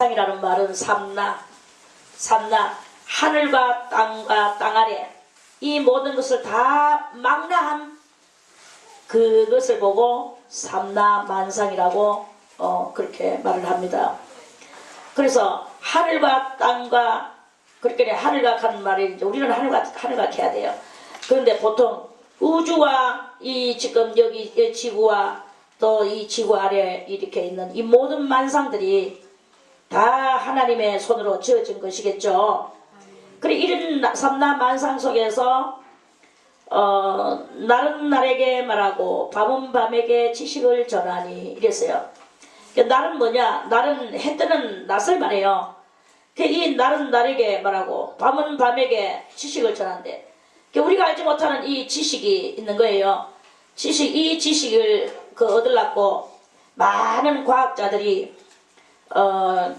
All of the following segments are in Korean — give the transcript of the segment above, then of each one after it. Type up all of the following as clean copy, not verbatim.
만상이라는 말은 삼나, 하늘과 땅과 땅 아래 이 모든 것을 다 망라한 그것을 보고 삼나 만상이라고 그렇게 말을 합니다. 그래서 하늘과 땅과 그렇게 하늘과 하는 말이 우리는 하늘과 해야 돼요. 그런데 보통 우주와 이 지금 여기 지구와 또 이 지구 아래 이렇게 있는 이 모든 만상들이 다 하나님의 손으로 지어진 것이겠죠. 그래 이런 삼나 만상 속에서 날은 날에게 말하고 밤은 밤에게 지식을 전하니 이랬어요. 날은 뭐냐? 날은 해 뜨는 낮을 말해요. 이 날은 날에게 말하고 밤은 밤에게 지식을 전한대. 우리가 알지 못하는 이 지식이 있는 거예요. 이 지식을 얻으려고 많은 과학자들이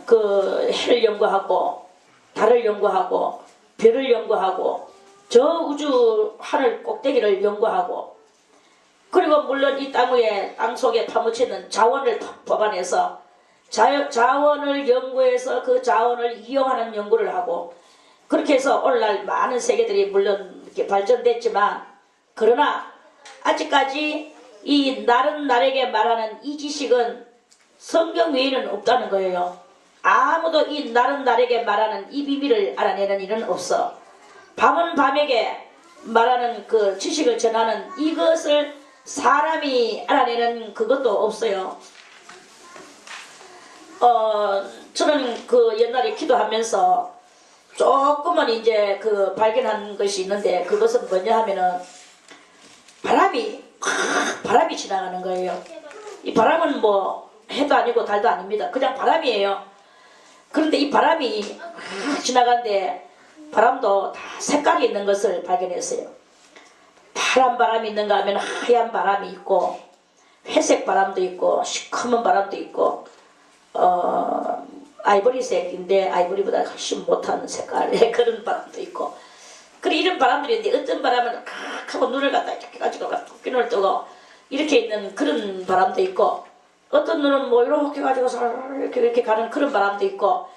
그 해를 연구하고 달을 연구하고 별을 연구하고 저 우주 하늘 꼭대기를 연구하고 그리고 물론 이 땅 위에 땅 속에 파묻히는 자원을 뽑아내서 자원을 연구해서 그 자원을 이용하는 연구를 하고 그렇게 해서 오늘날 많은 세계들이 물론 이렇게 발전됐지만 그러나 아직까지 이 날은 날에게 말하는 이 지식은 성경 외에는 없다는 거예요. 아무도 이 날은 날에게 말하는 이 비밀을 알아내는 일은 없어. 밤은 밤에게 말하는 그 지식을 전하는 이것을 사람이 알아내는 그것도 없어요. 저는 그 옛날에 기도하면서 조금은 이제 그 발견한 것이 있는데 그것은 뭐냐 하면은 바람이 지나가는 거예요. 이 바람은 뭐 해도 아니고 달도 아닙니다. 그냥 바람이에요. 그런데 이 바람이 지나가는데 바람도 다 색깔이 있는 것을 발견했어요. 파란 바람이 있는가 하면 하얀 바람이 있고 회색 바람도 있고 시커먼 바람도 있고 아이보리색인데 아이보리보다 훨씬 못한 색깔의 그런 바람도 있고 그래 이런 바람들이 있는데 어떤 바람은 칵 하고 눈을 갖다 이렇게 해가지고 눈을 뜨고 이렇게 있는 그런 바람도 있고 어떤 눈은 뭐 이렇게 가지고 이렇게 가는 그런 바람도 있고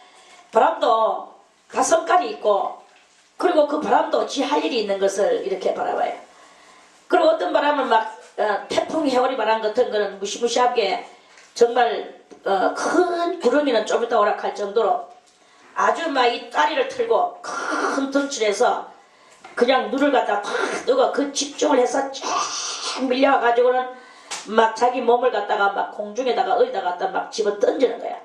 바람도 다 성깔이 있고 그리고 그 바람도 지 할 일이 있는 것을 이렇게 바라봐요. 그리고 어떤 바람은 막 태풍 해오리 바람 같은 거는 무시무시하게 정말 큰 구름이는 좀 이따 오락할 정도로 아주 막 이 다리를 틀고 큰 덩치에서 그냥 눈을 갖다 팍 뜨고 그 집중을 해서 쫙 밀려가지고는 막 자기 몸을 갖다가 막 공중에다가 어디다 갖다 막 집어 던지는 거야.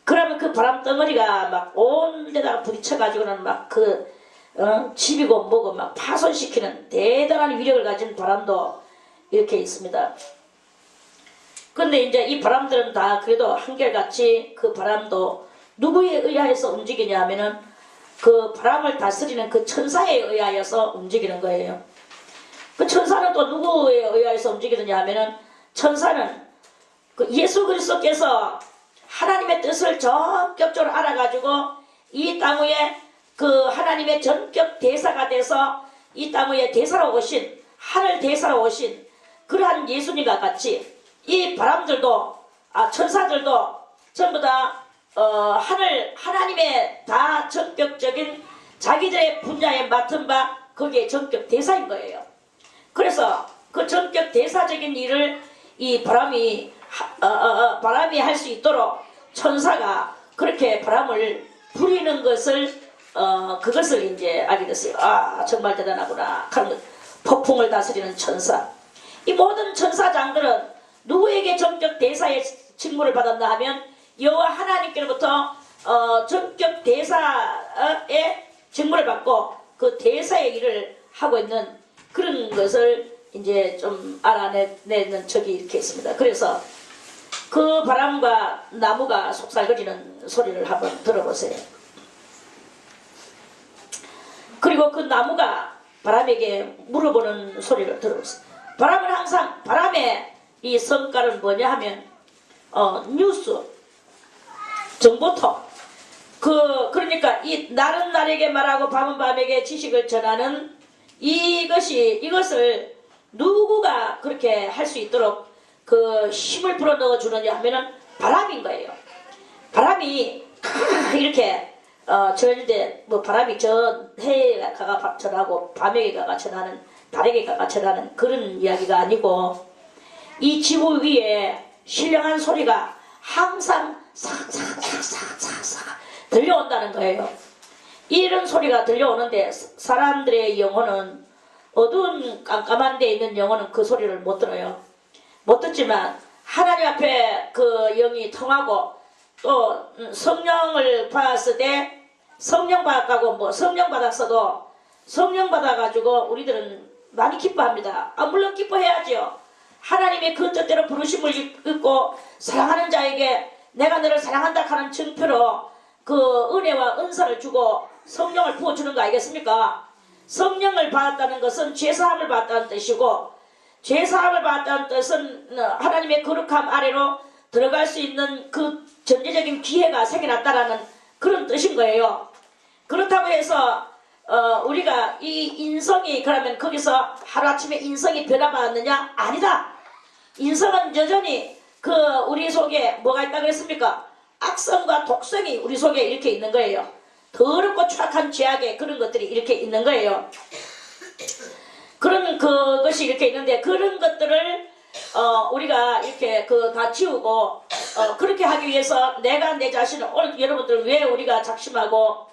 그러면 그 바람 덩어리가 막 온 데다가 부딪혀가지고는 막 그 집이고 뭐고 막 파손시키는 대단한 위력을 가진 바람도 이렇게 있습니다. 근데 이제 이 바람들은 다 그래도 한결같이 그 바람도 누구에 의하여서 움직이냐 하면은 그 바람을 다스리는 그 천사에 의하여서 움직이는 거예요. 그 천사는 또 누구에 의하여서 움직이느냐 하면은 천사는 그 예수 그리스도께서 하나님의 뜻을 전격적으로 알아가지고 이 땅 위에 그 하나님의 전격 대사가 돼서 이 땅 위에 대사로 오신 하늘 대사로 오신 그러한 예수님과 같이 이 바람들도 천사들도 전부 다 하나님의 다 전격적인 자기들의 분야에 맡은 바 거기에 전격 대사인 거예요. 그래서 그 전격 대사적인 일을 이 바람이 할 수 있도록 천사가 그렇게 바람을 부리는 것을 그것을 이제 알게 됐어요. 아 정말 대단하구나. 폭풍을 다스리는 천사. 이 모든 천사장들은 누구에게 전격 대사의 직무를 받았나 하면 여호와 하나님께로부터 전격 대사의 직무를 받고 그 대사의 일을 하고 있는 그런 것을 이제 좀 알아내는 적이 이렇게 있습니다. 그래서 그 바람과 나무가 속살거리는 소리를 한번 들어보세요. 그리고 그 나무가 바람에게 물어보는 소리를 들어보세요. 바람은 항상 바람의 이 성깔은 뭐냐 하면 뉴스, 정보통. 그러니까 이 날은 날에게 말하고 밤은 밤에게 지식을 전하는 이것을 누구가 그렇게 할 수 있도록 그 힘을 불어넣어 주느냐 하면은 바람인 거예요. 바람이 이렇게 전인데 뭐 바람이 저 해에 가가 전하고 밤에 가가 전하는 달에게 가가 전하는 그런 이야기가 아니고 이 지구 위에 신령한 소리가 항상 삭삭삭삭삭삭 들려온다는 거예요. 이런 소리가 들려오는데 사람들의 영혼은 어두운 깜깜한 데 있는 영혼은 그 소리를 못 들어요. 못 듣지만 하나님 앞에 그 영이 통하고 또 성령을 받았을 때 성령 받았다고 뭐 성령 받았어도 성령 받아가지고 우리들은 많이 기뻐합니다. 물론 기뻐해야죠. 하나님의 그 뜻대로 부르심을 입고 사랑하는 자에게 내가 너를 사랑한다 하는 증표로 그 은혜와 은사를 주고 성령을 부어주는 거 아니겠습니까? 성령을 받았다는 것은 죄사함을 받았다는 뜻이고 죄사함을 받았다는 뜻은 하나님의 거룩함 아래로 들어갈 수 있는 그 전제적인 기회가 생겨났다라는 그런 뜻인 거예요. 그렇다고 해서 우리가 이 인성이 그러면 거기서 하루아침에 인성이 변화받았느냐? 아니다. 인성은 여전히 그 우리 속에 뭐가 있다고 했습니까? 악성과 독성이 우리 속에 이렇게 있는 거예요. 더럽고 추악한 죄악의 그런 것들이 이렇게 있는 거예요. 그런 그것이 이렇게 있는데 그런 것들을 우리가 이렇게 다 지우고 그렇게 하기 위해서 내가 내 자신을 오늘 여러분들 왜 우리가 작심하고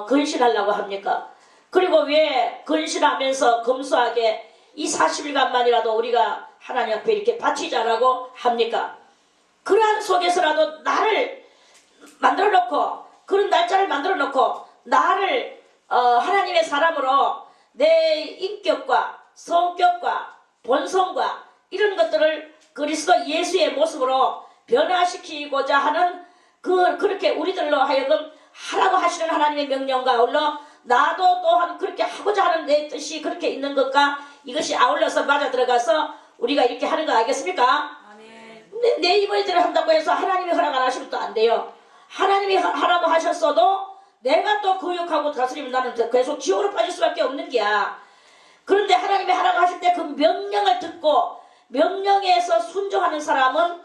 근신하려고 합니까? 그리고 왜 근신하면서 검소하게 이 40일간만이라도 우리가 하나님 앞에 이렇게 바치자라고 합니까? 그러한 속에서라도 나를 만들어 놓고 그런 날짜를 만들어 놓고 나를 하나님의 사람으로 내 인격과 성격과 본성과 이런 것들을 그리스도 예수의 모습으로 변화시키고자 하는 그렇게 우리들로 하여금 하라고 하시는 하나님의 명령과 아울러 나도 또한 그렇게 하고자 하는 내 뜻이 그렇게 있는 것과 이것이 아울러서 맞아 들어가서 우리가 이렇게 하는 거 알겠습니까? 내 이번에대로 한다고 해서 하나님이 허락 안 하시면 또 안 돼요. 하나님이 하라고 하셨어도 내가 또 거역하고 다스리면 나는 계속 지옥으로 빠질 수밖에 없는 게야. 그런데 하나님이 하라고 하실 때 그 명령을 듣고 명령에서 순종하는 사람은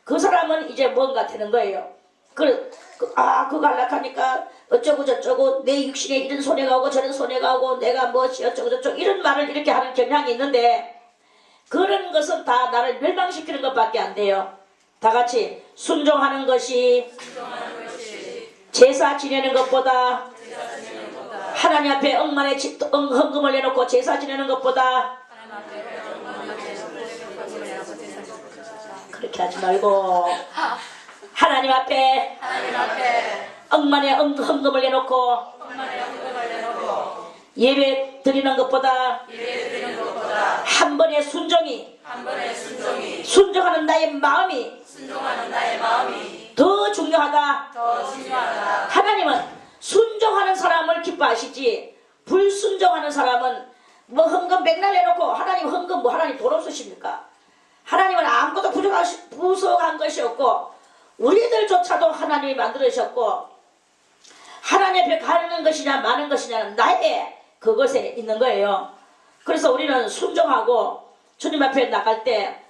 그 사람은 이제 뭔가 되는 거예요. 그거 하려니까 어쩌고 저쩌고 내 육신에 이런 손해가 오고 저런 손해가 오고 내가 뭐지 어쩌고 저쩌고 이런 말을 이렇게 하는 경향이 있는데 그런 것은 다 나를 멸망시키는 것밖에 안 돼요. 다 같이 순종하는 것이 제사 지내는 것보다 하나님 앞에 억만의 헌금을 내놓고 제사 지내는 것보다 그렇게 하지 말고 하나님 앞에 억만의 헌금을 내놓고 예배 드리는 것보다 한 번의 순종이 순종하는 나의 마음이 더 중요하다. 하나님은 순종하는 사람을 기뻐하시지 불순종하는 사람은 뭐 헌금 백날 내놓고 하나님 헌금 뭐 하나님 돈 없으십니까? 하나님은 아무것도 부족한 것이 없고 우리들조차도 하나님이 만들으셨고 하나님 앞에 가는 것이냐 마는 것이냐는 나의 그것에 있는 거예요. 그래서 우리는 순종하고 주님 앞에 나갈 때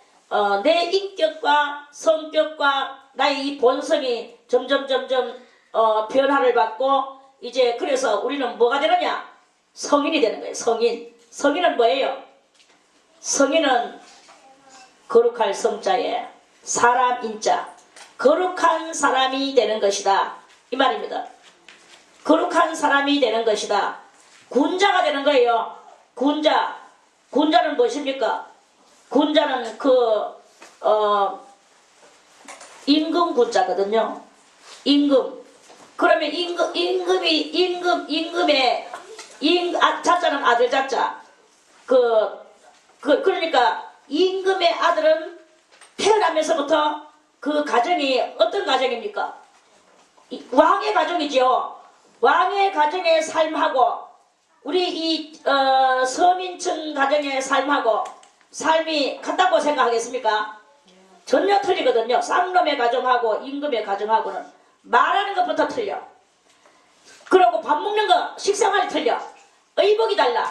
내 인격과 성격과 나의 이 본성이 점점 변화를 받고 이제 그래서 우리는 뭐가 되느냐? 성인이 되는 거예요. 성인은 뭐예요? 성인은 거룩할 성자에 사람 인자 거룩한 사람이 되는 것이다 이 말입니다. 거룩한 사람이 되는 것이다. 군자가 되는 거예요. 군자는 무엇입니까? 군자는 임금 군자거든요. 임금. 그러면 임금의 자자는 아들 자자. 그러니까 임금의 아들은 태어나면서부터 그 가정이 어떤 가정입니까? 왕의 가정이죠. 왕의 가정의 삶하고 우리 이 서민층 가정의 삶하고 삶이 같다고 생각하겠습니까? 전혀 틀리거든요. 쌍놈의 가정하고 임금의 가정하고는 말하는 것부터 틀려. 그리고 밥 먹는 거 식생활이 틀려. 의복이 달라.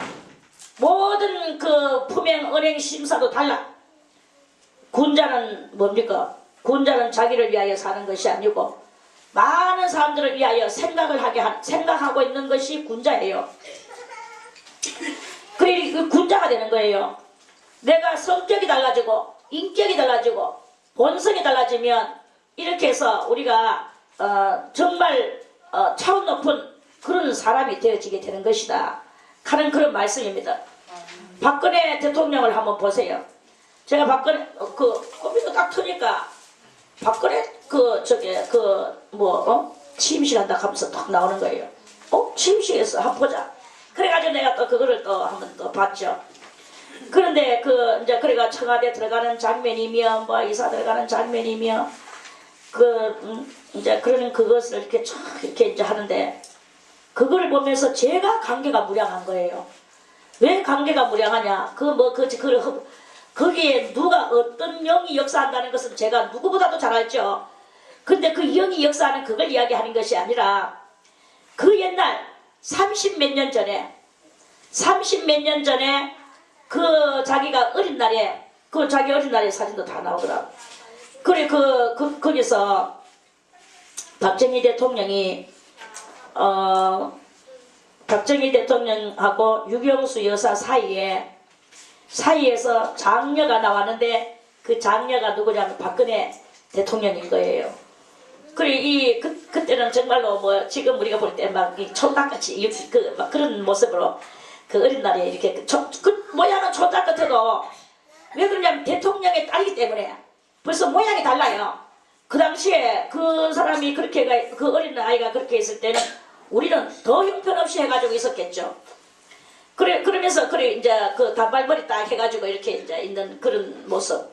모든 그 품행 언행 심사도 달라. 군자는 뭡니까? 군자는 자기를 위하여 사는 것이 아니고 많은 많은 사람들을 위하여 생각하고 있는 것이 군자예요. 그래 그 군자가 되는 거예요. 내가 성격이 달라지고 인격이 달라지고 본성이 달라지면 이렇게 해서 우리가 정말 차원 높은 그런 사람이 되어지게 되는 것이다 하는 그런 말씀입니다. 박근혜 대통령을 한번 보세요. 제가 박근혜 컴퓨터 딱 트니까 박근혜 취임식 한다 하면서 딱 나오는 거예요. 취임식에서 한번 보자. 그래가지고 내가 또 그거를 또 한번 또 봤죠. 그런데 이제 그래가 청와대 들어가는 장면이며 뭐 이사 들어가는 장면이며 이제 그런 그것을 이렇게 이제 하는데 그걸 보면서 제가 관계가 무량한 거예요. 왜 관계가 무량하냐? 거기에 누가 어떤 영이 역사한다는 것은 제가 누구보다도 잘 알죠. 근데 그 영이 역사하는 그걸 이야기하는 것이 아니라 그 옛날 30몇 년 전에 그 자기가 어린 날에 자기 어린 날의 사진도 다 나오더라. 그래 거기서 박정희 대통령하고 유경수 여사 사이에서 장녀가 나왔는데 그 장녀가 누구냐면 박근혜 대통령인 거예요. 그래 그때는 정말로 뭐 지금 우리가 볼 때 막 촌닭같이 막 그런 모습으로 그 어린 날에 이렇게 그 모양은 촌닭 같아도 왜 그러냐면 대통령의 딸이기 때문에 벌써 모양이 달라요. 그 당시에 그 사람이 그렇게 그 어린 아이가 그렇게 있을 때는 우리는 더 형편없이 해가지고 있었겠죠. 그러면서 이제 그 단발머리 딱 해가지고 이렇게 이제 있는 그런 모습.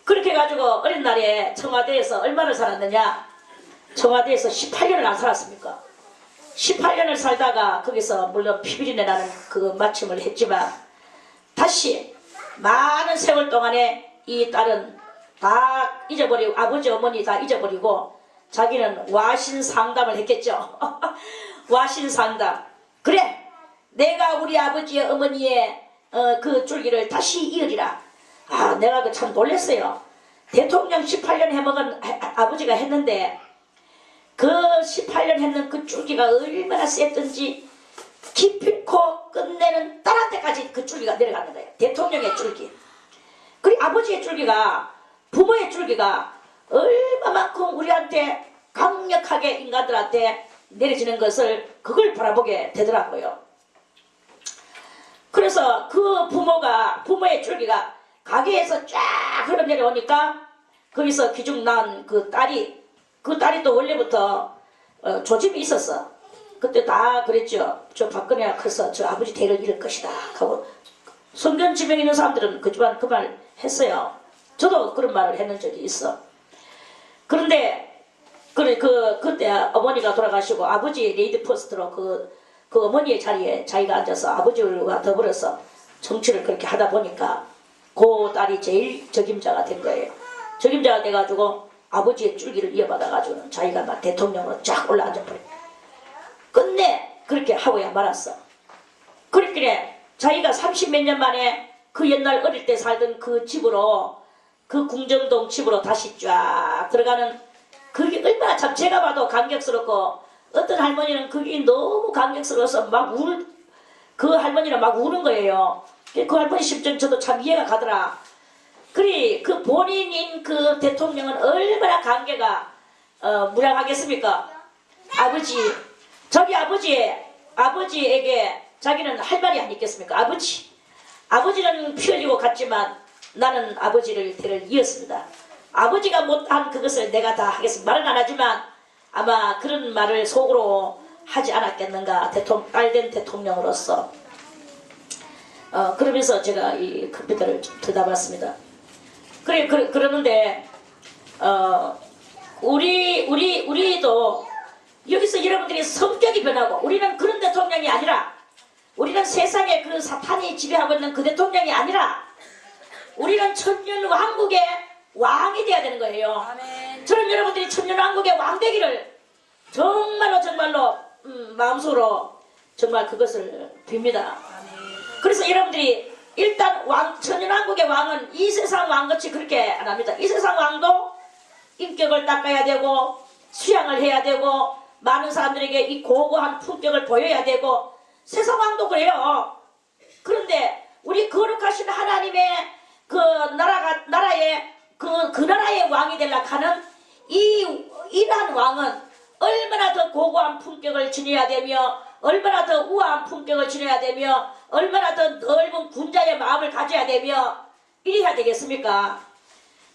그렇게 해가지고 어린 날에 청와대에서 얼마를 살았느냐? 청와대에서 18년을 안 살았습니까? 18년을 살다가 거기서 물론 피비린내 나는 그 마침을 했지만 다시 많은 세월 동안에 이 딸은 다 잊어버리고 아버지 어머니 다 잊어버리고 자기는 와신상담을 했겠죠. 와신상담. 그래 내가 우리 아버지의 어머니의 그 줄기를 다시 이으리라. 내가 참 놀랐어요. 대통령 18년 해먹은 아버지가 했는데 그 18년 했는 그 줄기가 얼마나 셌던지 기필코 끝내는 딸한테까지 그 줄기가 내려가는 거예요. 대통령의 줄기. 그리고 아버지의 줄기가 부모의 줄기가 얼마만큼 우리한테 강력하게 인간들한테 내려지는 것을 그걸 바라보게 되더라고요. 그래서 그 부모의 줄기가 가게에서 쫙 흘러내려오니까 거기서 귀중 난 그 딸이 또 원래부터 조짐이 있었어. 그때 다 그랬죠. 저 박근혜가 커서 저 아버지 대를 잃을 것이다 하고 성견 지명 있는 사람들은 그 말 했어요. 저도 그런 말을 했는 적이 있어. 그런데 그때 어머니가 돌아가시고 아버지 레이드 포스트로 그 어머니의 자리에 자기가 앉아서 아버지와 더불어서 정치를 그렇게 하다 보니까 그 딸이 제일 적임자가 된 거예요. 적임자가 돼가지고 아버지의 줄기를 이어받아가지고는 자기가 막 대통령으로 쫙 올라앉아버려. 끝내 그렇게 하고야 말았어. 그렇게 자기가 30몇 년 만에 그 옛날 어릴 때 살던 그 집으로 그 궁정동 집으로 다시 쫙 들어가는 그게 얼마나 참 제가 봐도 감격스럽고 어떤 할머니는 그게 너무 감격스러워서 그 할머니는 막 우는 거예요. 그 할머니 심정 저도 참 이해가 가더라. 그리 그 본인인 그 대통령은 얼마나 관계가 무량하겠습니까? 저기 아버지에게 자기는 할 말이 안 있겠습니까? 아버지는 피 흘리고 갔지만 나는 아버지를 대를 이었습니다. 아버지가 못한 그것을 내가 다 하겠습니다. 말은 안 하지만 아마 그런 말을 속으로 하지 않았겠는가. 딸된 대통령으로서. 그러면서 제가 이 컴퓨터를 좀 들여다봤습니다. 그러는데 우리도 여기서 여러분들이 성격이 변하고 우리는 그런 대통령이 아니라 우리는 세상에 그 사탄이 지배하고 있는 그 대통령이 아니라 우리는 천년왕국의 왕이 돼야 되는 거예요. 아멘. 저는 여러분들이 천년왕국의 왕 되기를 정말로 마음속으로 정말 그것을 빕니다. 아멘. 그래서 여러분들이 일단 천년왕국의 왕은 이 세상 왕같이 그렇게 안 합니다. 이 세상 왕도 인격을 닦아야 되고 수양을 해야 되고 많은 사람들에게 이 고고한 품격을 보여야 되고 세상 왕도 그래요. 그런데 우리 거룩하신 하나님의 그 나라의 그 나라의 왕이 되려고 하는 이러한 왕은 얼마나 더 고고한 품격을 지녀야 되며 얼마나 더 우아한 품격을 지녀야 되며 얼마나 더 넓은 군자의 마음을 가져야 되며 이래야 되겠습니까?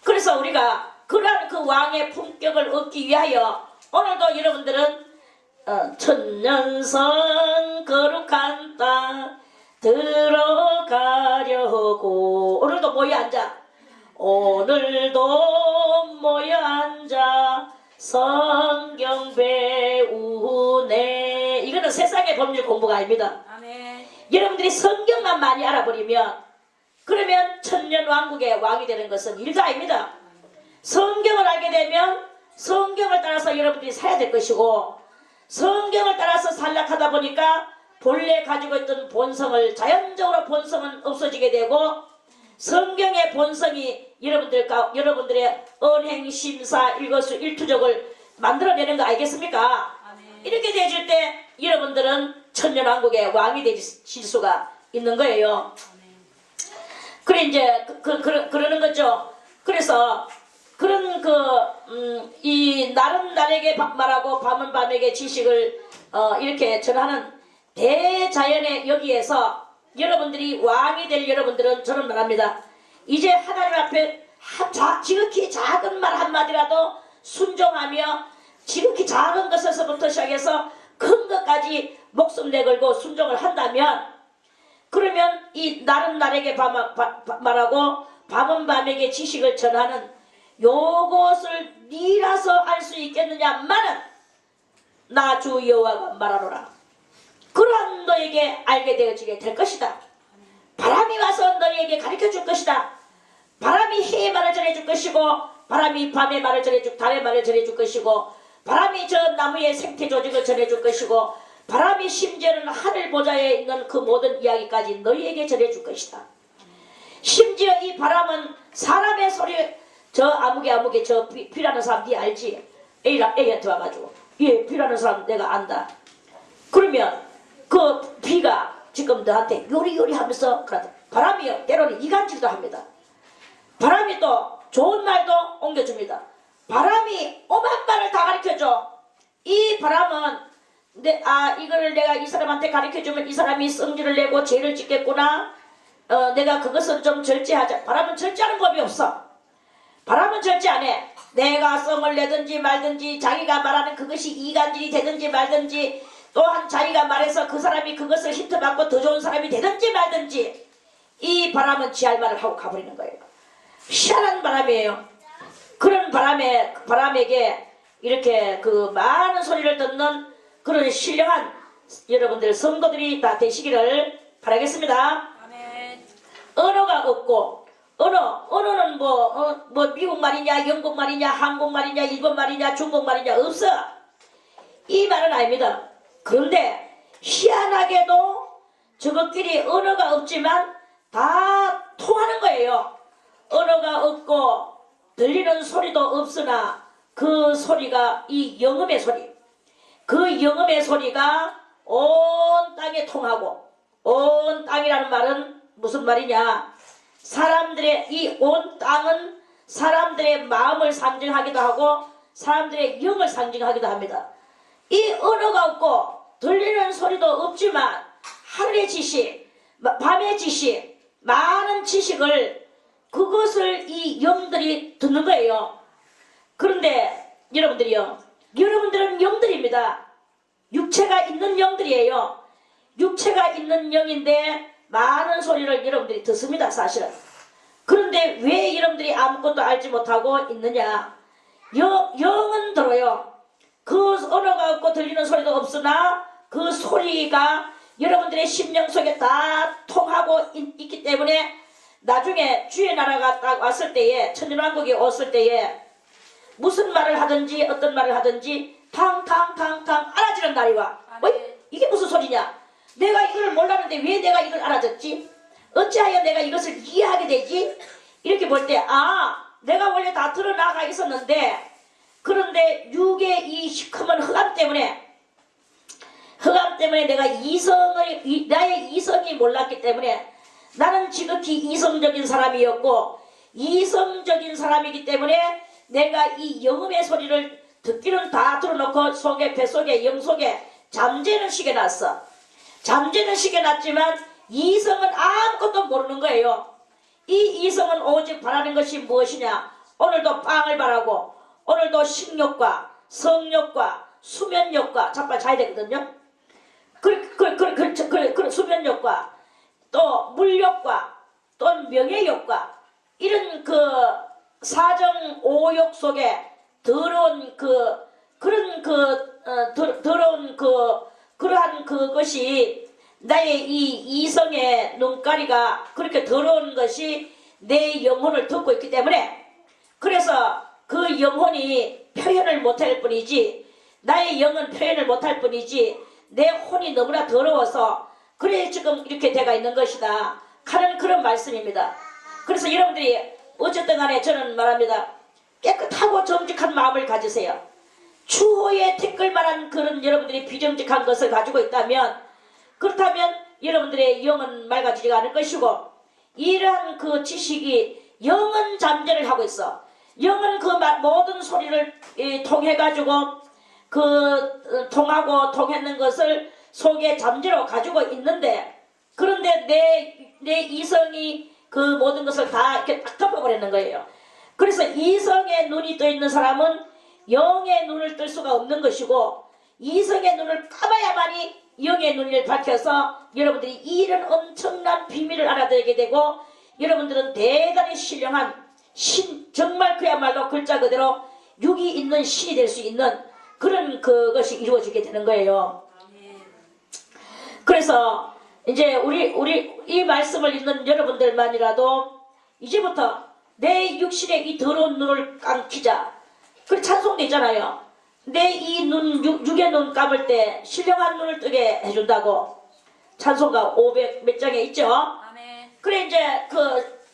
그래서 우리가 그러한 그 왕의 품격을 얻기 위하여 오늘도 여러분들은 천년성 거룩한 땅 들어가려고 오늘도 모여 앉아 오늘도 모여 앉아 성경 배우네. 이거는 세상의 법률 공부가 아닙니다. 아멘. 여러분들이 성경만 많이 알아버리면 그러면 천년왕국의 왕이 되는 것은 일도 아닙니다. 성경을 알게 되면 성경을 따라서 여러분들이 살아야 될 것이고 성경을 따라서 살락하다 보니까 본래 가지고 있던 본성을 자연적으로 본성은 없어지게 되고 성경의 본성이 여러분들의 언행심사 일거수일투족을 만들어내는 거 알겠습니까? 아멘. 이렇게 되실 때 여러분들은 천년왕국의 왕이 되실 수가 있는 거예요. 아멘. 그래 이제 그러는 거죠. 그래서 그런 이 날은 날에게 말하고 밤은 밤에게 지식을 이렇게 전하는 대자연의 여기에서 여러분들이 왕이 될 여러분들은 저는 말합니다. 이제 하나님 앞에 지극히 작은 말 한마디라도 순종하며 지극히 작은 것에서부터 시작해서 큰 것까지 목숨 내걸고 순종을 한다면 그러면 이 날은 날에게 말하고 밤은 밤에게 지식을 전하는 요것을 니라서 알 수 있겠느냐마는 나 주 여호와가 말하노라. 그러한 너에게 알게 되어지게 될 것이다. 바람이 와서 너희에게 가르쳐 줄 것이다. 바람이 해의 말을 전해줄 것이고 바람이 밤의 말을 전해줄 달의 말을 전해줄 것이고 바람이 저 나무의 생태 조직을 전해줄 것이고 바람이 심지어는 하늘 보좌에 있는 그 모든 이야기까지 너희에게 전해줄 것이다. 심지어 이 바람은 사람의 소리 저 아무개 저 비라는 사람 니 알지? A한테 와가지고 예 비라는 사람 내가 안다. 그러면 그 비가 지금 너한테 요리요리 하면서 바람이요 때로는 이간질도 합니다. 바람이 또 좋은 말도 옮겨줍니다. 바람이 오만 말을 다 가르쳐줘. 이 바람은 이걸 내가 이 사람한테 가르쳐주면 이 사람이 성질을 내고 죄를 짓겠구나. 내가 그것은 좀 절제하자. 바람은 절제하는 법이 없어. 바람은 절제 안 해. 내가 성을 내든지 말든지 자기가 말하는 그것이 이간질이 되든지 말든지 또한 자기가 말해서 그 사람이 그것을 힌트받고 더 좋은 사람이 되든지 말든지 이 바람은 지할 말을 하고 가버리는 거예요. 희한한 바람이에요. 그런 바람에게 이렇게 그 많은 소리를 듣는 그런 신령한 여러분들 성도들이 다 되시기를 바라겠습니다. 아멘. 언어가 없고 언어는 뭐 미국 말이냐 영국 말이냐 한국 말이냐 일본 말이냐 중국 말이냐 없어. 이 말은 아닙니다. 그런데 희한하게도 저것끼리 언어가 없지만 다 통하는 거예요. 언어가 없고 들리는 소리도 없으나 그 소리가 이 영음의 소리, 그 영음의 소리가 온 땅에 통하고 온 땅이라는 말은 무슨 말이냐? 사람들의 이 온 땅은 사람들의 마음을 상징하기도 하고 사람들의 영을 상징하기도 합니다. 이 언어가 없고 들리는 소리도 없지만 하늘의 지식, 밤의 지식, 많은 지식을 그것을 이 영들이 듣는 거예요. 그런데 여러분들은 영들입니다. 육체가 있는 영들이에요. 육체가 있는 영인데 많은 소리를 여러분들이 듣습니다. 사실은. 그런데 왜 여러분들이 아무것도 알지 못하고 있느냐? 영은 들어요. 그 언어가 없고 들리는 소리도 없으나 그 소리가 여러분들의 심령 속에 다 통하고 있기 때문에 나중에 주의 나라가 딱 왔을 때에 천년왕국이 왔을 때에 무슨 말을 하든지 어떤 말을 하든지 탕탕탕탕 알아지는 날이 와. 이게 무슨 소리냐? 내가 이걸 몰랐는데 왜 내가 이걸 알아듣지? 어찌하여 내가 이것을 이해하게 되지? 이렇게 볼 때 내가 원래 다 드러나가 있었는데 그런데 육의 이 시커먼 흑암 때문에 내가 나의 이성이 몰랐기 때문에 나는 지극히 이성적인 사람이었고, 이성적인 사람이기 때문에 내가 이 영음의 소리를 듣기는 다 들어놓고 뱃속에 영속에 잠재는 시켜놨어. 잠재는 시켜놨지만 이성은 아무것도 모르는 거예요. 이 이성은 오직 바라는 것이 무엇이냐? 오늘도 빵을 바라고, 오늘도 식욕과 성욕과 수면욕과 잠깐 자야 되거든요. 수면욕과 또 물욕과 또 명예욕과 이런 그 사정 오욕 속에 더러운 그러한 그것이 나의 이 이성의 눈가리가 그렇게 더러운 것이 내 영혼을 덮고 있기 때문에, 그래서 그 영혼이 표현을 못할 뿐이지, 나의 영은 표현을 못할 뿐이지 내 혼이 너무나 더러워서 그래 지금 이렇게 돼가 있는 것이다 하는 그런 말씀입니다. 그래서 여러분들이 어쨌든 간에 저는 말합니다. 깨끗하고 정직한 마음을 가지세요. 추호에 태끌 만한 그런 여러분들이 비정직한 것을 가지고 있다면, 그렇다면 여러분들의 영은 맑아지지 않을 것이고, 이러한 그 지식이 영은 잠재를 하고 있어. 영은 그 모든 소리를 통해가지고 통하고 통했는 것을 속에 잠재로 가지고 있는데, 그런데 내 이성이 그 모든 것을 다 이렇게 딱 덮어버리는 거예요. 그래서 이성의 눈이 떠 있는 사람은 영의 눈을 뜰 수가 없는 것이고, 이성의 눈을 감아야만이 영의 눈을 밝혀서 여러분들이 이런 엄청난 비밀을 알아들게 되고, 여러분들은 대단히 신령한 신, 정말 그야말로 글자 그대로 육이 있는 신이 될 수 있는 그런 그것이 이루어지게 되는 거예요. 그래서 이제 우리 이 말씀을 읽는 여러분들만이라도 이제부터 내 육신의 이 더러운 눈을 감기자. 그 찬송도 있잖아요. 내 이 눈, 육의 눈 감을 때 신령한 눈을 뜨게 해준다고 찬송가 500 몇 장에 있죠. 아멘. 그래 이제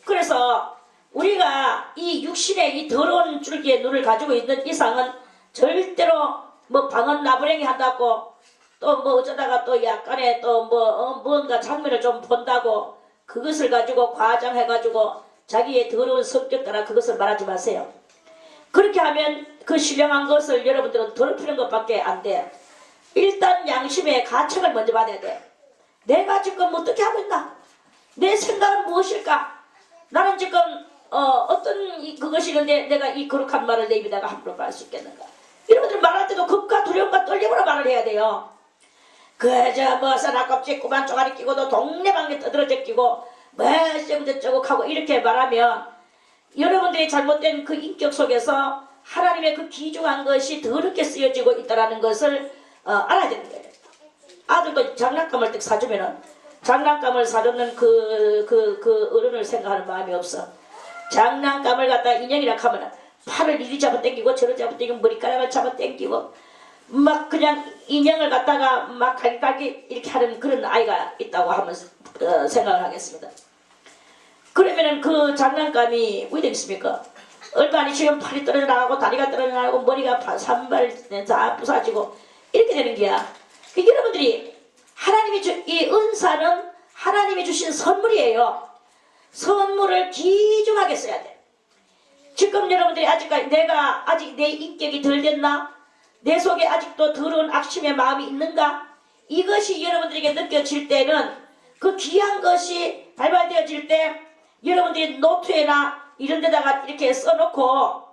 그래서 우리가 이 육신의 이 더러운 줄기의 눈을 가지고 있는 이상은 절대로 뭐 방언 나부랭이 한다고 또 뭐 어쩌다가 또 약간의 또 뭔가 장면을 좀 본다고 그것을 가지고 과장해가지고 자기의 더러운 성격 따라 그것을 말하지 마세요. 그렇게 하면 그 신령한 것을 여러분들은 더럽히는 것밖에 안 돼. 일단 양심의 가책을 먼저 받아야 돼. 내가 지금 어떻게 하고 있나? 내 생각은 무엇일까? 나는 지금 어떤 그것이 있는데 내가 이 거룩한 말을 내 입에다가 함부로 말할 수 있겠는가? 여러분들 말할 때도 겁과 두려움과 떨림으로 말을 해야 돼요. 그저 뭐 사나껍질 꼬만 쪼가리 끼고도 동네방네 떠들어져 끼고 뭐 어쩌고 하고 이렇게 말하면 여러분들이 잘못된 그 인격 속에서 하나님의 그 귀중한 것이 더럽게 쓰여지고 있다는 것을 알아야 되는 거예요. 아들도 장난감을 딱 사주면은 장난감을 사줬는 그 어른을 생각하는 마음이 없어. 장난감을 갖다 인형이라 하면은 팔을 이리 잡아 당기고 저리 잡아 당기고 머리카락을 잡아 당기고 막 그냥 인형을 갖다가 막 갈기갈기 이렇게 하는 그런 아이가 있다고 하면서 생각을 하겠습니다. 그러면은 그 장난감이 왜 되겠습니까? 얼마니 지금 팔이 떨어져 나가고 다리가 떨어져 나가고 머리가 산발 다 부사지고 이렇게 되는 게야. 여러분들이 하나님이 이 은사는 하나님이 주신 선물이에요. 선물을 귀중하게 써야 돼. 지금 여러분들이 아직까지 내가 아직 내 인격이 덜 됐나? 내 속에 아직도 더러운 악심의 마음이 있는가? 이것이 여러분들에게 느껴질 때는 그 귀한 것이 발발되어질 때 여러분들이 노트에나 이런 데다가 이렇게 써놓고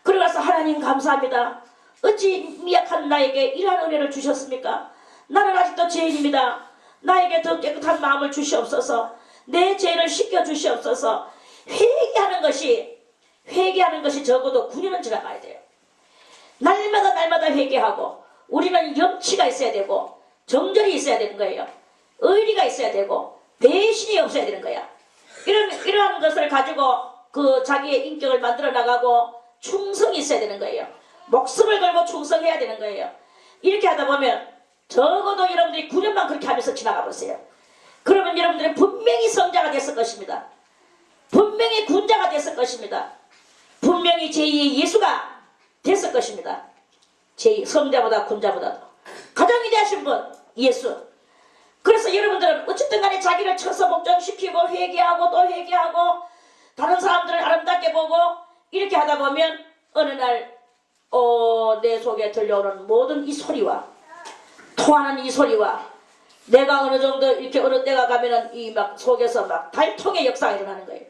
그러가서 하나님 감사합니다. 어찌 미약한 나에게 이러한 은혜를 주셨습니까? 나는 아직도 죄인입니다. 나에게 더 깨끗한 마음을 주시옵소서. 내 죄를 씻겨 주시옵소서. 회개하는 것이 적어도 9년은 지나가야 돼요. 날마다 회개하고 우리는 염치가 있어야 되고 정절이 있어야 되는 거예요. 의리가 있어야 되고 배신이 없어야 되는 거야. 이러한 것을 가지고 그 자기의 인격을 만들어 나가고 충성이 있어야 되는 거예요. 목숨을 걸고 충성해야 되는 거예요. 이렇게 하다 보면 적어도 여러분들이 9년만 그렇게 하면서 지나가 보세요. 그러면 여러분들은 분명히 성자가 됐을 것입니다. 분명히 군자가 됐을 것입니다. 분명히 제2의 예수가 됐을 것입니다. 제 성자보다 군자보다도 가장 위대하신 분 예수. 그래서 여러분들은 어쨌든 간에 자기를 쳐서 복종시키고 회개하고 또 회개하고 다른 사람들을 아름답게 보고 이렇게 하다 보면 어느 날 내 속에 들려오는 모든 이 소리와 통하는 이 소리와 내가 어느 정도 이렇게 어느 때가 가면은 이 막 속에서 막 발통의 역사가 일어나는 거예요.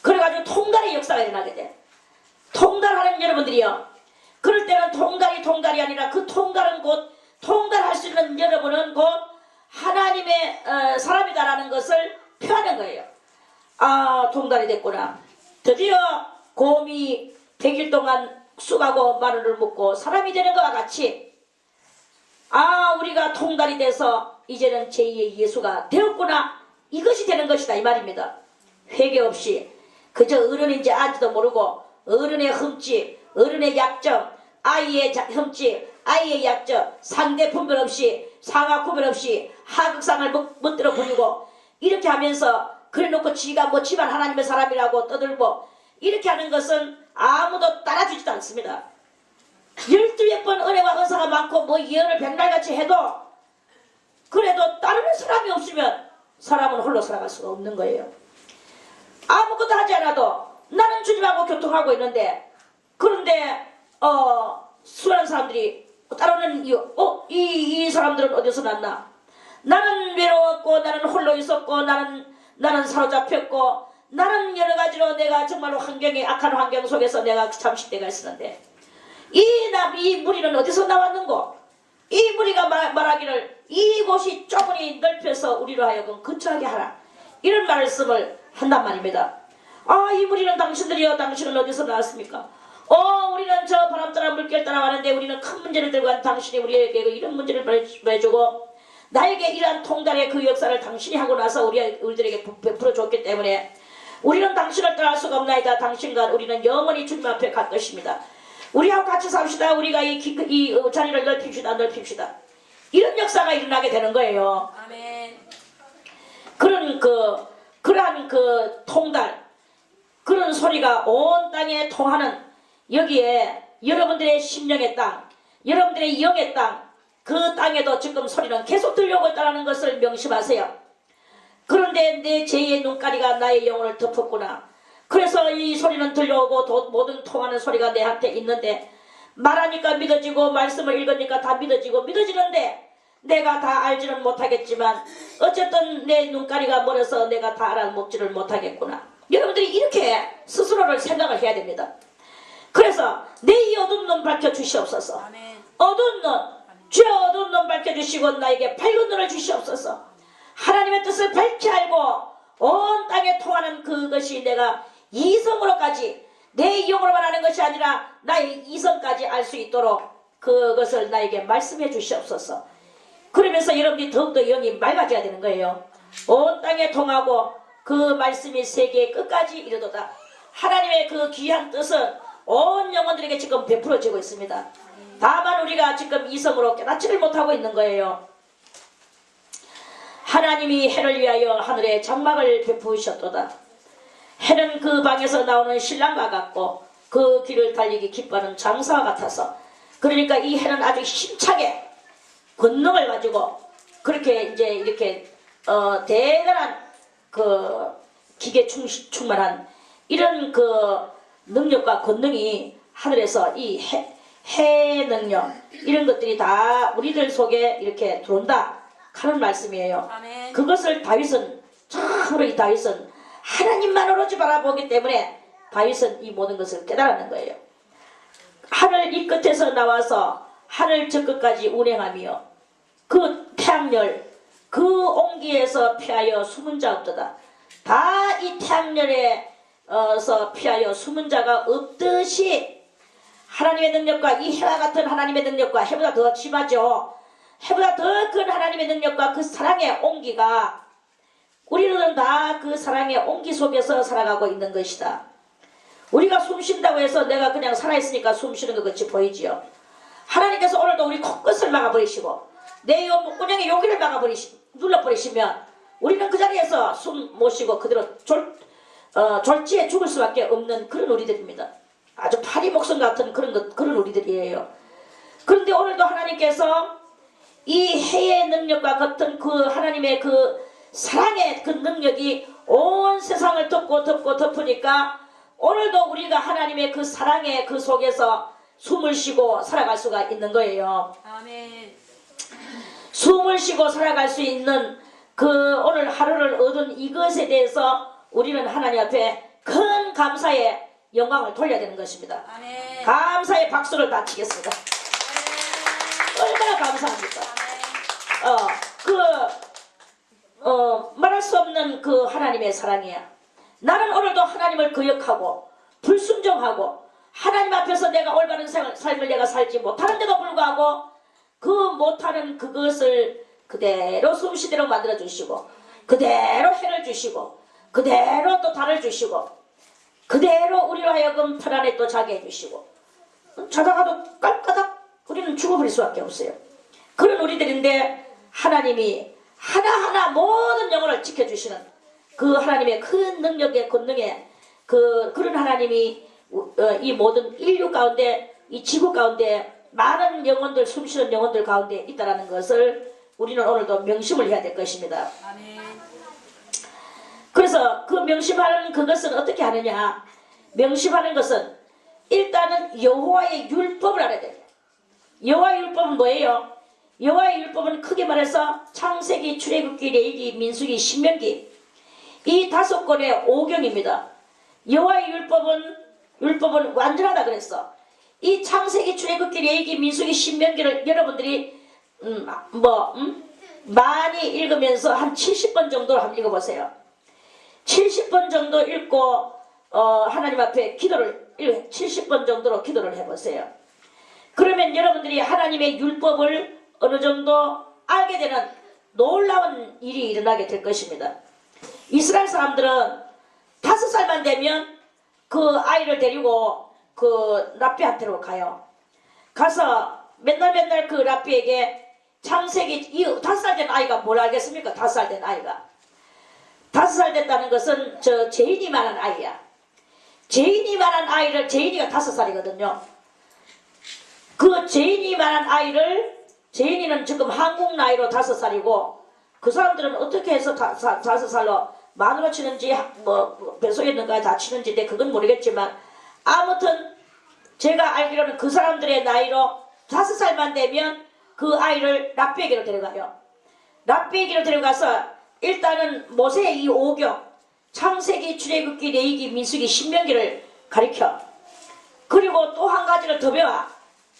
그래가지고 통달의 역사가 일어나게 돼. 통달하는 여러분들이요. 그럴 때는 통달이 아니라 그 통달은 곧 통달할 수 있는 여러분은 곧 하나님의 사람이다라는 것을 표하는 거예요. 아, 통달이 됐구나. 드디어 곰이 100일 동안 쑥하고 마늘을 먹고 사람이 되는 것과 같이 우리가 통달이 돼서 이제는 제2의 예수가 되었구나. 이것이 되는 것이다 이 말입니다. 회개 없이 그저 어른인지 아닌지도 모르고 어른의 흠집, 어른의 약점, 아이의 흠집, 아이의 약점, 상대 분별 없이 상하 구별 없이 하극상을 멋들어 부리고 이렇게 하면서 그래놓고 지가 뭐 집안 하나님의 사람이라고 떠들고 이렇게 하는 것은 아무도 따라주지도 않습니다. 12번 은혜와 은사가 많고 뭐 예언을 백날같이 해도 그래도 따르는 사람이 없으면 사람은 홀로 살아갈 수가 없는 거예요. 아무것도 하지 않아도 나는 주님하고 교통하고 있는데 그런데 수많은 사람들이 따르는 이 사람들은 어디서 났나? 나는 외로웠고 나는 홀로 있었고 나는 사로잡혔고 나는 여러 가지로 내가 정말로 악한 환경 속에서 내가 잠실 때가 있었는데 이 무리는 어디서 나왔는고? 이 무리가 말하기를 이곳이 좁으니 넓혀서 우리로 하여금 거처하게 하라. 이런 말씀을 한단 말입니다. 이 무리는 당신들이요. 당신은 어디서 나왔습니까? 우리는 저 바람 따라 물결 따라 가는데 우리는 큰 문제를 들고 간 당신이 우리에게 이런 문제를 보여주고 나에게 이러한 통달의 그 역사를 당신이 하고 나서 우리들에게 베풀어 줬기 때문에 우리는 당신을 떠날 수가 없나이다. 당신과 우리는 영원히 주님 앞에 갈 것입니다. 우리하고 같이 삽시다. 우리가 이 자리를 넓힙시다. 이런 역사가 일어나게 되는 거예요. 아멘. 그러한 통달, 그런 소리가 온 땅에 통하는 여기에 여러분들의 심령의 땅, 여러분들의 영의 땅, 그 땅에도 지금 소리는 계속 들려오고 있다는 것을 명심하세요. 그런데 내 제2의 눈가리가 나의 영혼을 덮었구나. 그래서 이 소리는 들려오고 모든 통하는 소리가 내한테 있는데 말하니까 믿어지고 말씀을 읽으니까 다 믿어지는데 내가 다 알지는 못하겠지만 어쨌든 내 눈가리가 멀어서 내가 다 알아먹지를 못하겠구나. 여러분들이 이렇게 스스로를 생각을 해야 됩니다. 그래서 내 이 어두운 눈 밝혀주시옵소서. 어두운 눈, 주여 어두운 눈 밝혀주시고 나에게 밝은 눈을 주시옵소서. 하나님의 뜻을 밝히 알고 온 땅에 통하는 그것이 내가 이성으로까지 내 영으로만 하는 것이 아니라 나의 이성까지 알 수 있도록 그것을 나에게 말씀해 주시옵소서. 그러면서 여러분들이 더욱더 영이 맑아져야 되는 거예요. 온 땅에 통하고 그 말씀이 세계의 끝까지 이르도다. 하나님의 그 귀한 뜻은 온 영혼들에게 지금 베풀어지고 있습니다. 다만 우리가 지금 이성으로 깨닫지를 못하고 있는 거예요. 하나님이 해를 위하여 하늘에 장막을 베푸셨도다. 해는 그 방에서 나오는 신랑과 같고 그 길을 달리기 기뻐하는 장사와 같아서 그러니까 이 해는 아주 힘차게 권능을 가지고 그렇게 이제 이렇게 대단한 그 기계 충만한 이런 그 능력과 권능이 하늘에서 이 해 능력 이런 것들이 다 우리들 속에 이렇게 들어온다 하는 말씀이에요. 아멘. 그것을 다윗은 참으로 이 다윗은 하나님만으로 바라보기 때문에 다윗은 이 모든 것을 깨달았는 거예요. 하늘 이 끝에서 나와서 하늘 저 끝까지 운행하며 그 태양열 그 온기에서 피하여 숨은 자 없도다. 다 이 태양열에서 피하여 숨은 자가 없듯이 하나님의 능력과 이 해와 같은 하나님의 능력과 해보다 더 심하죠. 해보다 더 큰 하나님의 능력과 그 사랑의 온기가 우리는 다 그 사랑의 온기 속에서 살아가고 있는 것이다. 우리가 숨 쉰다고 해서 내가 그냥 살아있으니까 숨 쉬는 것 같이 보이지요. 하나님께서 오늘도 우리 코끝을 막아버리시고 내 목구멍에 용기를 눌러버리시면 우리는 그 자리에서 숨 못 쉬고 그대로 졸지에 죽을 수밖에 없는 그런 우리들입니다. 아주 파리 목숨 같은 그런 우리들이에요. 그런데 오늘도 하나님께서 이 해의 능력과 같은 그 하나님의 그 사랑의 그 능력이 온 세상을 덮으니까 오늘도 우리가 하나님의 그 사랑의 그 속에서 숨을 쉬고 살아갈 수가 있는 거예요. 아멘. 숨을 쉬고 살아갈 수 있는 그 오늘 하루를 얻은 이것에 대해서 우리는 하나님 앞에 큰 감사의 영광을 돌려야 되는 것입니다. 아멘. 감사의 박수를 바치겠습니다. 얼마나 감사합니까? 말할 수 없는 그 하나님의 사랑이야. 나는 오늘도 하나님을 거역하고 불순종하고 하나님 앞에서 내가 올바른 삶을 내가 살지 못하는데도 불구하고 그 못하는 그것을 그대로 숨쉬도록 만들어 주시고 그대로 해를 주시고 그대로 또 달을 주시고 그대로 우리로 하여금 편안에 또 자게 해주시고 자다가도 깔까닥 우리는 죽어버릴 수밖에 없어요. 그런 우리들인데 하나님이 하나하나 모든 영혼을 지켜주시는 그 하나님의 큰 능력의 권능에 그런 하나님이 이 모든 인류 가운데 이 지구 가운데 많은 영혼들 숨쉬는 영혼들 가운데 있다는 것을 우리는 오늘도 명심을 해야 될 것입니다. 아멘. 그래서 그 명심하는 그것은 어떻게 하느냐. 명심하는 것은 일단은 여호와의 율법을 알아야 돼요. 여호와의 율법은 뭐예요? 여호와의 율법은 크게 말해서 창세기, 출애굽기, 레위기, 민수기, 신명기 이 5권의 오경입니다. 여호와의 율법은 완전하다 그랬어. 이 창세기, 출애굽기, 레위기, 민수기, 신명기를 여러분들이 많이 읽으면서 한 70번 정도를 한번 읽어보세요. 70번 정도 읽고 하나님 앞에 70번 정도로 기도를 해보세요. 그러면 여러분들이 하나님의 율법을 어느 정도 알게 되는 놀라운 일이 일어나게 될 것입니다. 이스라엘 사람들은 5살만 되면 그 아이를 데리고 그 랍비한테로 가요. 가서 맨날 그 랍비에게 창세기 5살 된 아이가 뭘 알겠습니까? 5살 된 아이가 5살 됐다는 것은 저 제인이만한 아이야. 제인이만한 아이를 제인이가 5살이거든요. 그 제인이만한 아이를 제인이는 지금 한국 나이로 5살이고 그 사람들은 어떻게 해서 5살로 만으로 치는지 뭐 배속에 있는가 다 치는지 그건 모르겠지만 아무튼 제가 알기로는 그 사람들의 나이로 5살만 되면 그 아이를 랍비에게로 데려가요. 랍비에게로 데려가서 일단은 모세의 이 5경 창세기, 출애굽기, 레위기, 민수기, 신명기를 가르쳐. 그리고 또 한 가지를 더 배워.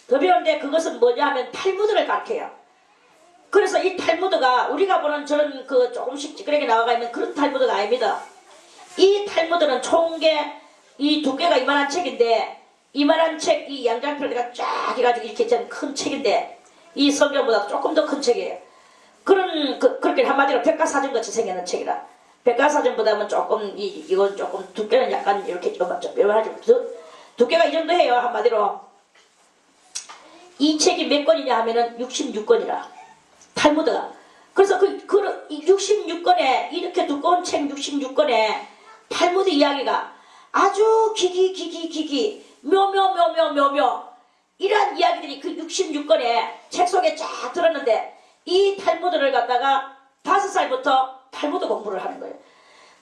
더 배우는데 그것은 뭐냐 하면 탈무드를 가르쳐요. 그래서 이 탈무드가 우리가 보는 저런 그 조금씩 찌그레게 나와가 있는 그런 탈무드가 아닙니다. 이 탈무드는 총계 이 두께가 이만한 책인데 이만한 책 이 양장표가 쫙 해가지고 이렇게 큰 책인데 이 성경보다 조금 더 큰 책이에요. 그렇게 한마디로 백과사전같이 생기는 책이라. 백과사전보다는 조금 이건 조금 두께는 약간 이렇게 좀 두께가 이 정도 해요. 한마디로 이 책이 몇 권이냐 하면은 66권이라 탈무드가. 그래서 그 66권에 이렇게 두꺼운 책 66권에 탈무드 이야기가 아주 기기 묘 이러한 이야기들이 그 66권에 책 속에 쫙 들었는데 이 탈무드를 갖다가 5살부터 탈무드 공부를 하는 거예요.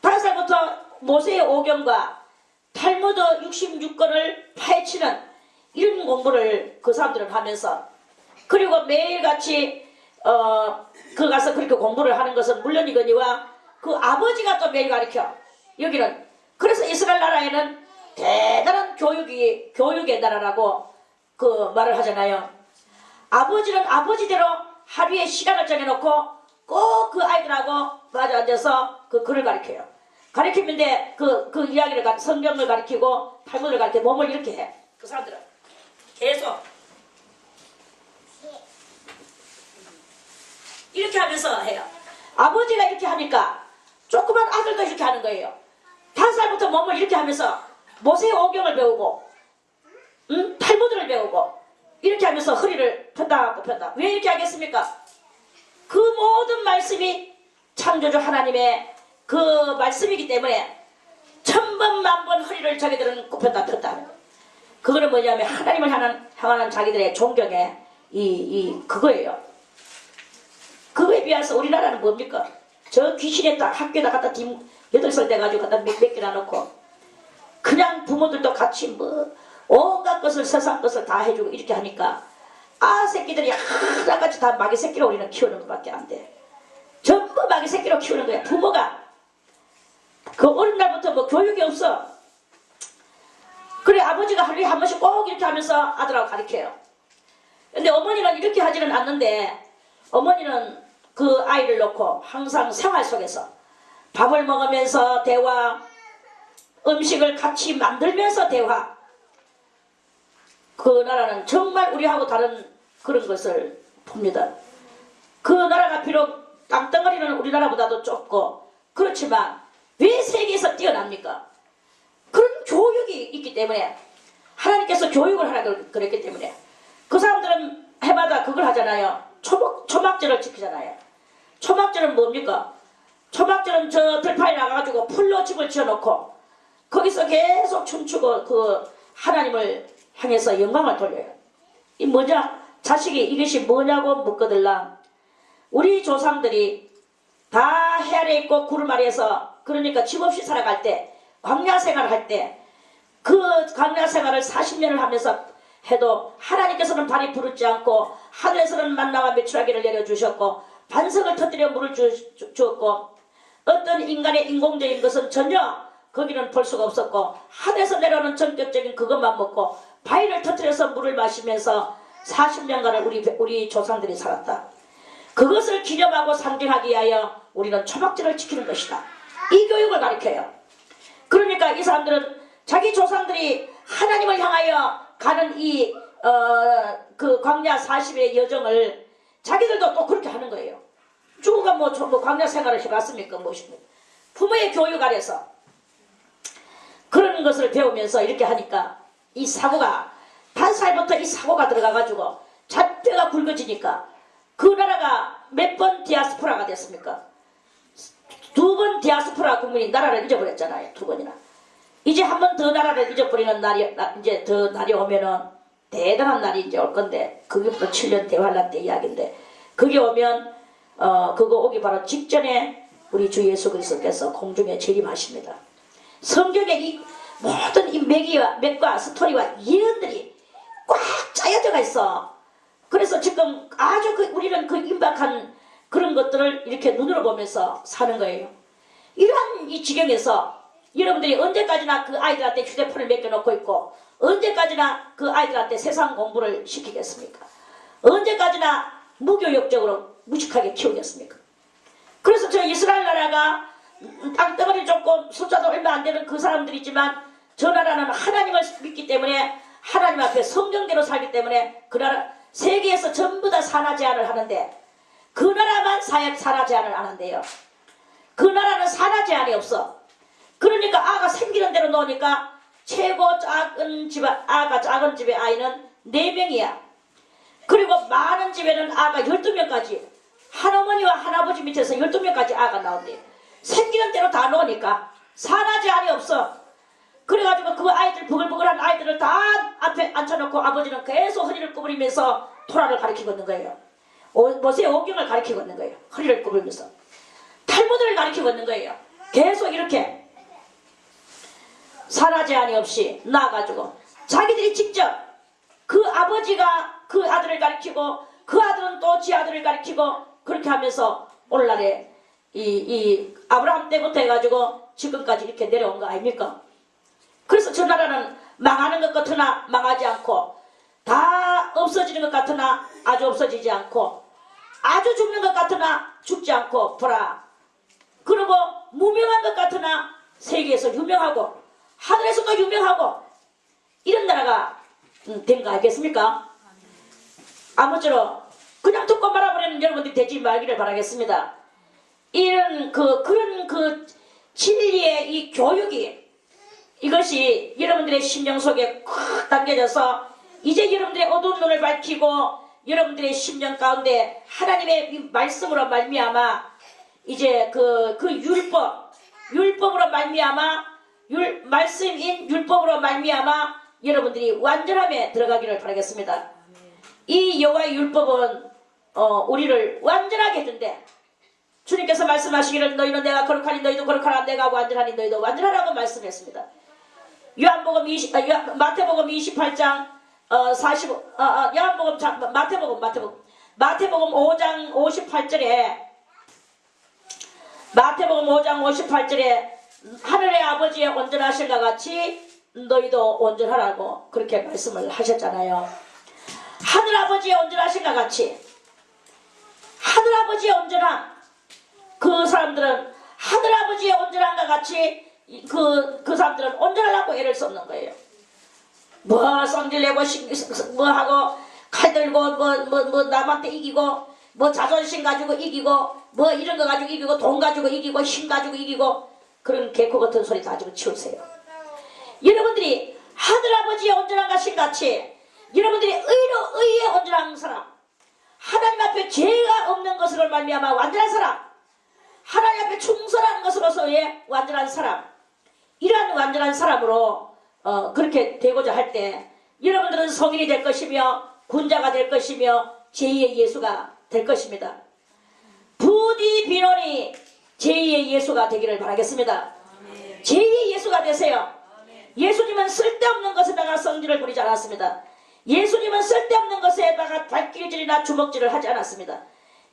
5살부터 모세의 오경과 탈무드 66권을 파헤치는 이런 공부를 그 사람들은 하면서 그리고 매일같이 그 가서 그렇게 공부를 하는 것은 물론이거니와 그 아버지가 또 매일 가르쳐. 여기는 그래서 이스라엘 나라에는 대단한 교육의 나라라고 그 말을 하잖아요. 아버지는 아버지대로 하루에 시간을 정해놓고 꼭 그 아이들하고 마주 앉아서 그 글을 가르쳐요. 가르치는데 그 이야기를 성경을 가르치고 탈무드를 가르치고 몸을 이렇게 해. 그 사람들은 계속 이렇게 하면서 해요. 아버지가 이렇게 하니까 조그만 아들도 이렇게 하는 거예요. 5살부터 몸을 이렇게 하면서 모세의 오경을 배우고 탈무드를 배우고 이렇게 하면서 허리를 편다. 왜 이렇게 하겠습니까? 그 모든 말씀이 창조주 하나님의 그 말씀이기 때문에 천번 만번 허리를 저기들은 굽혔다 폈다. 그거는 뭐냐면 하나님을 향하는 자기들의 존경의 그거예요. 그거에 비해서 우리나라는 뭡니까? 저 귀신에 딱 학교에다 갖다 8살 돼가지고 갖다 몇 개나 놓고 그냥 부모들도 같이 뭐 온갖 것을 세상 것을 다 해주고 이렇게 하니까 새끼들이 하나같이 다 마귀 새끼로 우리는 키우는 것밖에 안 돼. 전부 마귀 새끼로 키우는 거야. 부모가 그 어린 날부터 뭐 교육이 없어. 그래 아버지가 하루에 한 번씩 꼭 이렇게 하면서 아들하고 가르쳐요. 근데 어머니는 이렇게 하지는 않는데 어머니는 그 아이를 놓고 항상 생활 속에서 밥을 먹으면서 대화, 음식을 같이 만들면서 대화. 그 나라는 정말 우리하고 다른 그런 것을 봅니다. 그 나라가 비록 땅덩어리는 우리나라보다도 좁고 그렇지만 왜 세계에서 뛰어납니까? 그런 교육이 있기 때문에 하나님께서 교육을 하라 그랬기 때문에 그 사람들은 해마다 그걸 하잖아요. 초막절을 지키잖아요. 초막절은 뭡니까? 초막절은 저 들판에 나가가지고 풀로 집을 지어놓고 거기서 계속 춤추고 그 하나님을 향해서 영광을 돌려요. 이 뭐냐? 자식이 이것이 뭐냐고 묻거들라. 우리 조상들이 다 해아래 있고 구름 아래에서 그러니까 집 없이 살아갈 때 광야 생활을 할 때 그 광야 생활을 40년을 하면서 해도 하나님께서는 발이 부르지 않고 하늘에서는 만나와 메추라기를 내려주셨고 반석을 터뜨려 물을 주었고 어떤 인간의 인공적인 것은 전혀 거기는 볼 수가 없었고 하늘에서 내려오는 전격적인 그것만 먹고 바위를 터뜨려서 물을 마시면서 40년간을 우리 조상들이 살았다. 그것을 기념하고 상징하기 위하여 우리는 초막절을 지키는 것이다. 이 교육을 가르쳐요. 그러니까 이 사람들은 자기 조상들이 하나님을 향하여 가는 그 광야 40일의 여정을 자기들도 또 그렇게 하는 거예요. 누가 뭐 광야 생활을 해봤습니까? 부모의 교육 아래서 그런 것을 배우면서 이렇게 하니까 이 사고가 반살부터 이 사고가 들어가가지고 잣대가 굵어지니까 그 나라가 몇 번 디아스포라가 됐습니까? 2번 디아스포라 국민이 나라를 잊어버렸잖아요. 2번이나. 이제 한 번 더 나라를 잊어버리는 날이 이제 더 날이 오면은 대단한 날이 이제 올 건데 그게부터 7년 대환란 때 이야기인데 그게 오면 그거 오기 바로 직전에 우리 주 예수 그리스도께서 공중에 재림하십니다. 성경에 이 모든 이 맥과 스토리와 예언들이 꽉 짜여져가 있어. 그래서 지금 아주 우리는 그 임박한 그런 것들을 이렇게 눈으로 보면서 사는 거예요. 이러한 이 지경에서 여러분들이 언제까지나 그 아이들한테 휴대폰을 맡겨놓고 있고 언제까지나 그 아이들한테 세상 공부를 시키겠습니까? 언제까지나 무교육적으로 무식하게 키우겠습니까? 그래서 저 이스라엘 나라가 땅덩어리 좁고 숫자도 얼마 안 되는 그 사람들이지만 저 나라는 하나님을 믿기 때문에 하나님 앞에 성경대로 살기 때문에 그 나라 세계에서 전부 다 산하 제한을 하는데 그 나라만 산하 제한을 안 한대요. 그 나라는 산하 제한이 없어. 그러니까 아가 생기는 대로 놓으니까 최고 작은 집의 아이는 4명이야. 그리고 많은 집에는 아가 12명까지 할어머니와 할아버지 밑에서 12명까지 아가 나온대. 생기는 대로 다 놓으니까 산하 제한이 없어. 그래가지고 그 아이들 부글부글한 아이들을 다 앞에 앉혀놓고 아버지는 계속 허리를 구부리면서 토라를 가르치고 있는 거예요. 모세 오경을 가르치고 있는 거예요. 허리를 구부리면서 탈무드를 가르치고 있는 거예요. 계속 이렇게 산하 제한이 없이 나와가지고 자기들이 직접 그 아버지가 그 아들을 가르치고 그 아들은 또 지 아들을 가르치고 그렇게 하면서 오늘날에 이 아브라함 때부터 해가지고 지금까지 이렇게 내려온 거 아닙니까? 그래서 저 나라는 망하는 것 같으나 망하지 않고 다 없어지는 것 같으나 아주 없어지지 않고 아주 죽는 것 같으나 죽지 않고 보라. 그리고 무명한 것 같으나 세계에서 유명하고 하늘에서도 유명하고 이런 나라가 된 거 알겠습니까? 아무쪼록 그냥 듣고 말아버리는 여러분들이 되지 말기를 바라겠습니다. 이런 그런 진리의 이 교육이 이것이 여러분들의 심령 속에 콱 담겨져서 이제 여러분들의 어두운 눈을 밝히고 여러분들의 심령 가운데 하나님의 말씀으로 말미암아 이제 그 율법으로 말미암아 말씀인 율법으로 말미암아 여러분들이 완전함에 들어가기를 바라겠습니다. 이 여호와의 율법은 우리를 완전하게 해준대. 주님께서 말씀하시기를 너희는 내가 거룩하니 너희도 거룩하라, 내가 완전하니 너희도 완전하라고 말씀했습니다. 마태복음 28장 마태복음 5장 58절에 하늘의 아버지의 온전하실과 같이 너희도 온전하라고 그렇게 말씀을 하셨잖아요. 하늘 아버지의 온전하실과 같이, 하늘 아버지의 온전함, 그 사람들은 하늘 아버지의 온전함과 같이 그 사람들은 온전하려고 애를 썼는 거예요. 뭐 성질내고 뭐 하고 칼 들고 뭐 남한테 이기고 뭐 자존심 가지고 이기고 뭐 이런 거 가지고 이기고 돈 가지고 이기고 힘 가지고 이기고 그런 개코 같은 소리 다 좀 치우세요. 여러분들이 하늘아버지의 온전한 것인 같이 여러분들이 의의 온전한 사람, 하나님 앞에 죄가 없는 것으로 말미암아 완전한 사람, 하나님 앞에 충성하는 것으로서의 완전한 사람, 이러한 완전한 사람으로 그렇게 되고자 할 때 여러분들은 성인이 될 것이며 군자가 될 것이며 제2의 예수가 될 것입니다. 부디 비론이 제2의 예수가 되기를 바라겠습니다. 제2의 예수가 되세요. 예수님은 쓸데없는 것에다가 성질을 부리지 않았습니다. 예수님은 쓸데없는 것에다가 발길질이나 주먹질을 하지 않았습니다.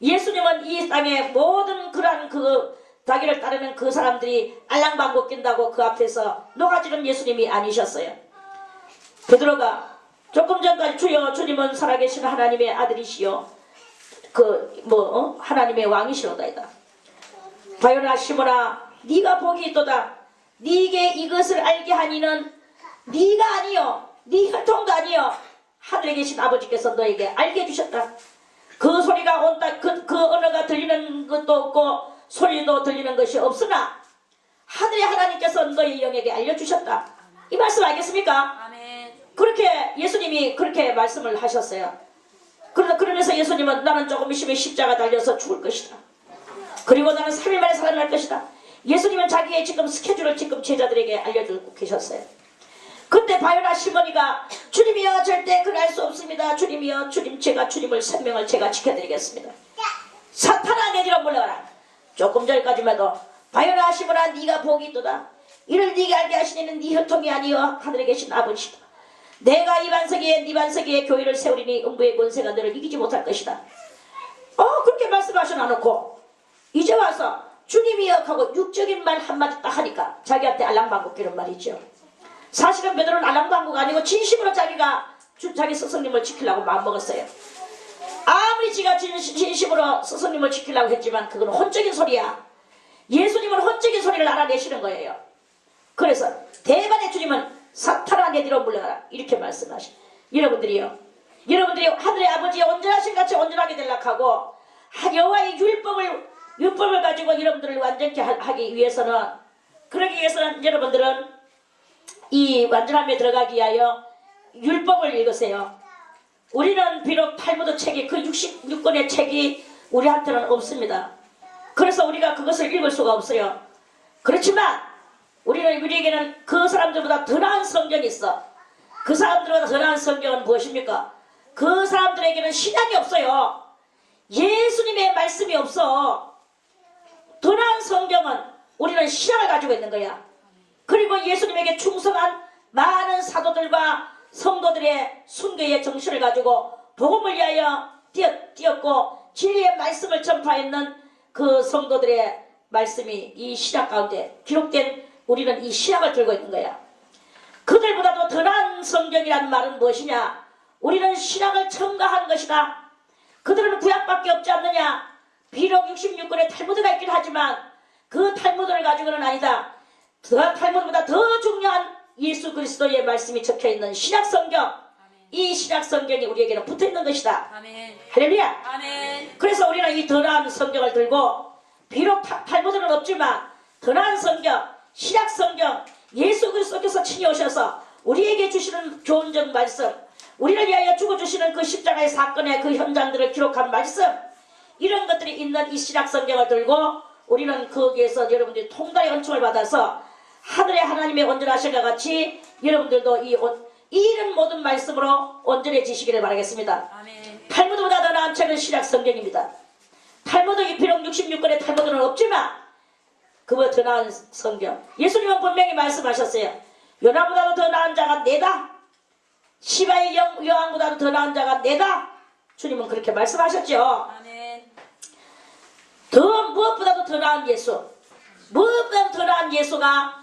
예수님은 이 땅의 모든 그러한 자기를 따르는 그 사람들이 알랑방구 낀다고 그 앞에서 녹아지는 예수님이 아니셨어요. 베드로가 조금 전까지 주여 주님은 살아계신 하나님의 아들이시여 하나님의 왕이시로다이다. 바요나 시몬아 네가 복이 있도다. 네게 이것을 알게 하니는 네가 아니요 네 혈통도 아니요 하늘에 계신 아버지께서 너에게 알게 해주셨다. 그 소리가 온다. 그 언어가 들리는 것도 없고 소리도 들리는 것이 없으나 하늘의 하나님께서 너희 영에게 알려주셨다. 이 말씀 알겠습니까? 아멘. 그렇게 예수님이 그렇게 말씀을 하셨어요. 그러면서 예수님은 나는 조금 있으면 십자가 달려서 죽을 것이다. 그리고 나는 3일 만에 살아날 것이다. 예수님은 자기의 지금 스케줄을 지금 제자들에게 알려주고 계셨어요. 근데 바요나 시몬이가 주님이여 절대 그럴 수 없습니다. 주님이여 제가 주님을 생명을 제가 지켜드리겠습니다. 사탄아 내 뒤로 물러가라. 조금 전까지만 해도 바요나 시몬아 네가 복이 있도다. 이를 네게 알게 하시니는 네 혈통이 아니여 하늘에 계신 아버지다. 내가 이 반석에 네 반석에 교회를 세우리니 음부의 권세가 너를 이기지 못할 것이다. 그렇게 말씀하셔놓고 이제 와서 주님이여 하고 육적인 말 한마디 딱 하니까 자기한테 알랑방구 끼는 말이죠. 사실은 베드로는 알랑방구가 아니고 진심으로 자기 스승님을 지키려고 마음먹었어요. 아무리 지가 진심으로 스승님을 지키려고 했지만 그건 혼적인 소리야. 예수님은 혼적인 소리를 알아내시는 거예요. 그래서 대반의 주님은 사탄아 내 뒤로 물러가라 이렇게 말씀하시. 여러분들이 하늘의 아버지의 온전하신 같이 온전하게 되려고 하고 여호와의 율법을 가지고 여러분들을 완전케 하기 위해서는, 그러기 위해서는 여러분들은 이 완전함에 들어가기 위하여 율법을 읽으세요. 우리는 비록 탈무드 책이 그 66권의 책이 우리한테는 없습니다. 그래서 우리가 그것을 읽을 수가 없어요. 그렇지만 우리에게는 그 사람들보다 더 나은 성경이 있어. 그 사람들보다 더 나은 성경은 무엇입니까? 그 사람들에게는 신약이 없어요. 예수님의 말씀이 없어. 더 나은 성경은 우리는 신약을 가지고 있는 거야. 그리고 예수님에게 충성한 많은 사도들과 성도들의 순교의 정신을 가지고 복음을 위하여 뛰었고 진리의 말씀을 전파했는 그 성도들의 말씀이 이 신약 가운데 기록된, 우리는 이 신약을 들고 있는 거야. 그들보다도 더 나은 성경이라는 말은 무엇이냐? 우리는 신약을 첨가한 것이다. 그들은 구약밖에 없지 않느냐? 비록 66권의 탈무드가 있긴 하지만 그 탈무드를 가지고는 아니다. 탈무드보다 더 중요한 예수 그리스도의 말씀이 적혀있는 신약성경, 이 신약성경이 우리에게는 붙어있는 것이다. 아멘. 할렐루야. 아멘. 그래서 우리는 이 더 나은 성경을 들고, 비록 탈무드는 없지만 더 나은 성경, 신약성경, 예수 그리스도께서 친히 오셔서 우리에게 주시는 교훈적 말씀, 우리를 위하여 죽어주시는 그 십자가의 사건의 그 현장들을 기록한 말씀, 이런 것들이 있는 이 신약성경을 들고 우리는 거기에서 여러분들이 통달의 은총을 받아서 하늘의 하나님의 온전하신 것 같이 여러분들도 이런 모든 말씀으로 온전해지시기를 바라겠습니다. 아멘. 탈무드보다 더 나은 책은 신약 성경입니다. 탈무드 기피록 66권의 탈무드는 없지만 그보다 더 나은 성경. 예수님은 분명히 말씀하셨어요. 요나보다도 더 나은 자가 내다. 시바의 여왕보다도 더 나은 자가 내다. 주님은 그렇게 말씀하셨죠. 아멘. 무엇보다도 더 나은 예수, 무엇보다도 더 나은 예수가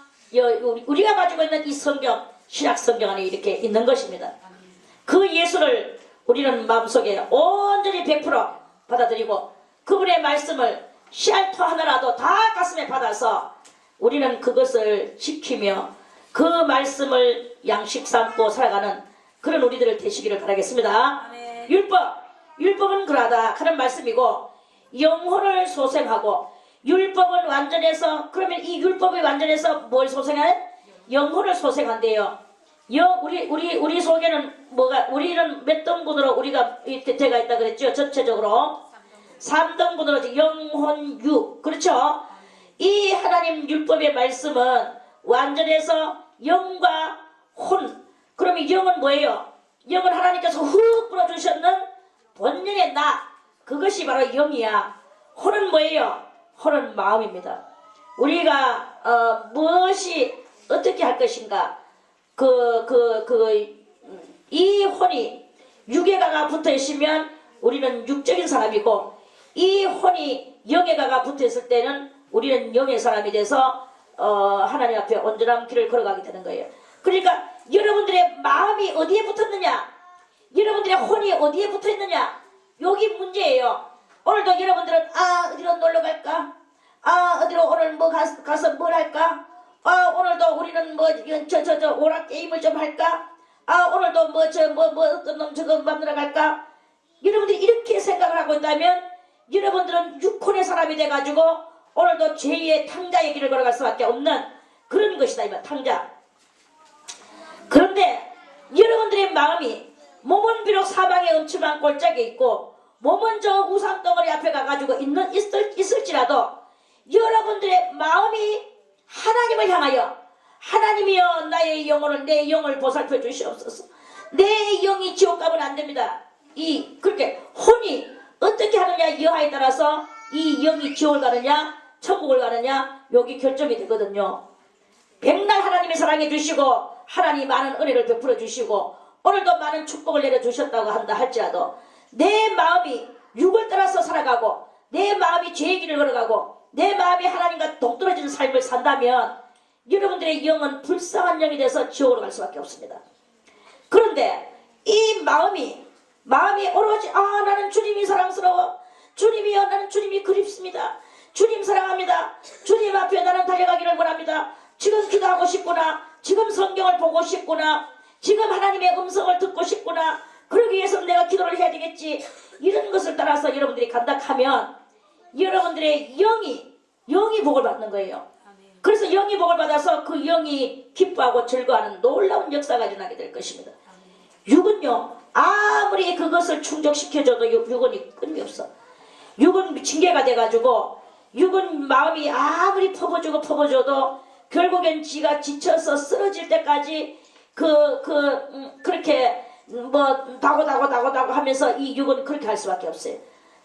우리가 가지고 있는 이 성경, 신약 성경 안에 이렇게 있는 것입니다. 그 예수를 우리는 마음속에 온전히 100% 받아들이고 그분의 말씀을 씨알토 하나라도 다 가슴에 받아서 우리는 그것을 지키며 그 말씀을 양식 삼고 살아가는 그런 우리들을 되시기를 바라겠습니다. 아멘. 율법은 그러하다 하는 말씀이고 영혼을 소생하고 율법은 완전해서 그러면 이 율법이 완전해서 뭘 소생해? 영혼을 소생한대요. 우리 속에는 우리는 몇 등분으로 우리가 되가 있다 그랬죠? 전체적으로 3등분으로 영혼, 육. 그렇죠? 이 하나님 율법의 말씀은 완전해서 영과 혼. 그러면 영은 뭐예요? 영은 하나님께서 훅 불어주셨는 본연의 나. 그것이 바로 영이야. 혼은 뭐예요? 혼은 마음입니다. 우리가 무엇이 어떻게 할 것인가? 이 혼이 육에 가가 붙어 있으면 우리는 육적인 사람이고 이 혼이 영에 가가 붙어 있을 때는 우리는 영의 사람이 돼서 하나님 앞에 온전한 길을 걸어가게 되는 거예요. 그러니까 여러분들의 마음이 어디에 붙었느냐? 여러분들의 혼이 어디에 붙어 있느냐? 여기 문제예요. 오늘도 여러분들은 어디로 놀러 갈까? 어디로 오늘 뭐 가서 뭘 할까? 오늘도 우리는 뭐 오락 게임을 좀 할까? 오늘도 어떤 놈 저거 만나러 갈까? 여러분들이 이렇게 생각을 하고 있다면 여러분들은 육혼의 사람이 돼가지고 오늘도 죄의 탕자의 길을 걸어갈 수밖에 없는 그런 것이다. 이만 탕자. 그런데 여러분들의 마음이 몸은 비록 사방에 음침한 골짜기에 있고 몸은 저 우상덩어리 앞에 가가지고 있을지라도 여러분들의 마음이 하나님을 향하여 하나님이여 나의 영혼을 내 영을 보살펴 주시옵소서. 내 영이 지옥 가면 안 됩니다. 그렇게 혼이 어떻게 하느냐 여하에 따라서 이 영이 지옥을 가느냐 천국을 가느냐 여기 결정이 되거든요. 백날 하나님이 사랑해 주시고 하나님 많은 은혜를 베풀어 주시고 오늘도 많은 축복을 내려주셨다고 한다 할지라도 내 마음이 육을 따라서 살아가고 내 마음이 죄의 길을 걸어가고 내 마음이 하나님과 동떨어지는 삶을 산다면 여러분들의 영은 불쌍한 영이 돼서 지옥으로 갈 수밖에 없습니다. 그런데 이 마음이 오로지 나는 주님이 사랑스러워, 주님이여 나는 주님이 그립습니다, 주님 사랑합니다, 주님 앞에 나는 달려가기를 원합니다, 지금 기도하고 싶구나, 지금 성경을 보고 싶구나, 지금 하나님의 음성을 듣고 싶구나, 그러기 위해서 내가 기도를 해야 되겠지, 이런 것을 따라서 여러분들이 간다하면 여러분들의 영이 복을 받는 거예요. 그래서 영이 복을 받아서 그 영이 기뻐하고 즐거워하는 놀라운 역사가 일어나게 될 것입니다. 육은요 아무리 그것을 충족시켜줘도 육은 끝이 없어. 육은 징계가 돼가지고 육은 마음이 아무리 퍼부어줘도 결국엔 지가 지쳐서 쓰러질 때까지 그렇게 다고 하면서 이 육은 그렇게 할 수밖에 없어요.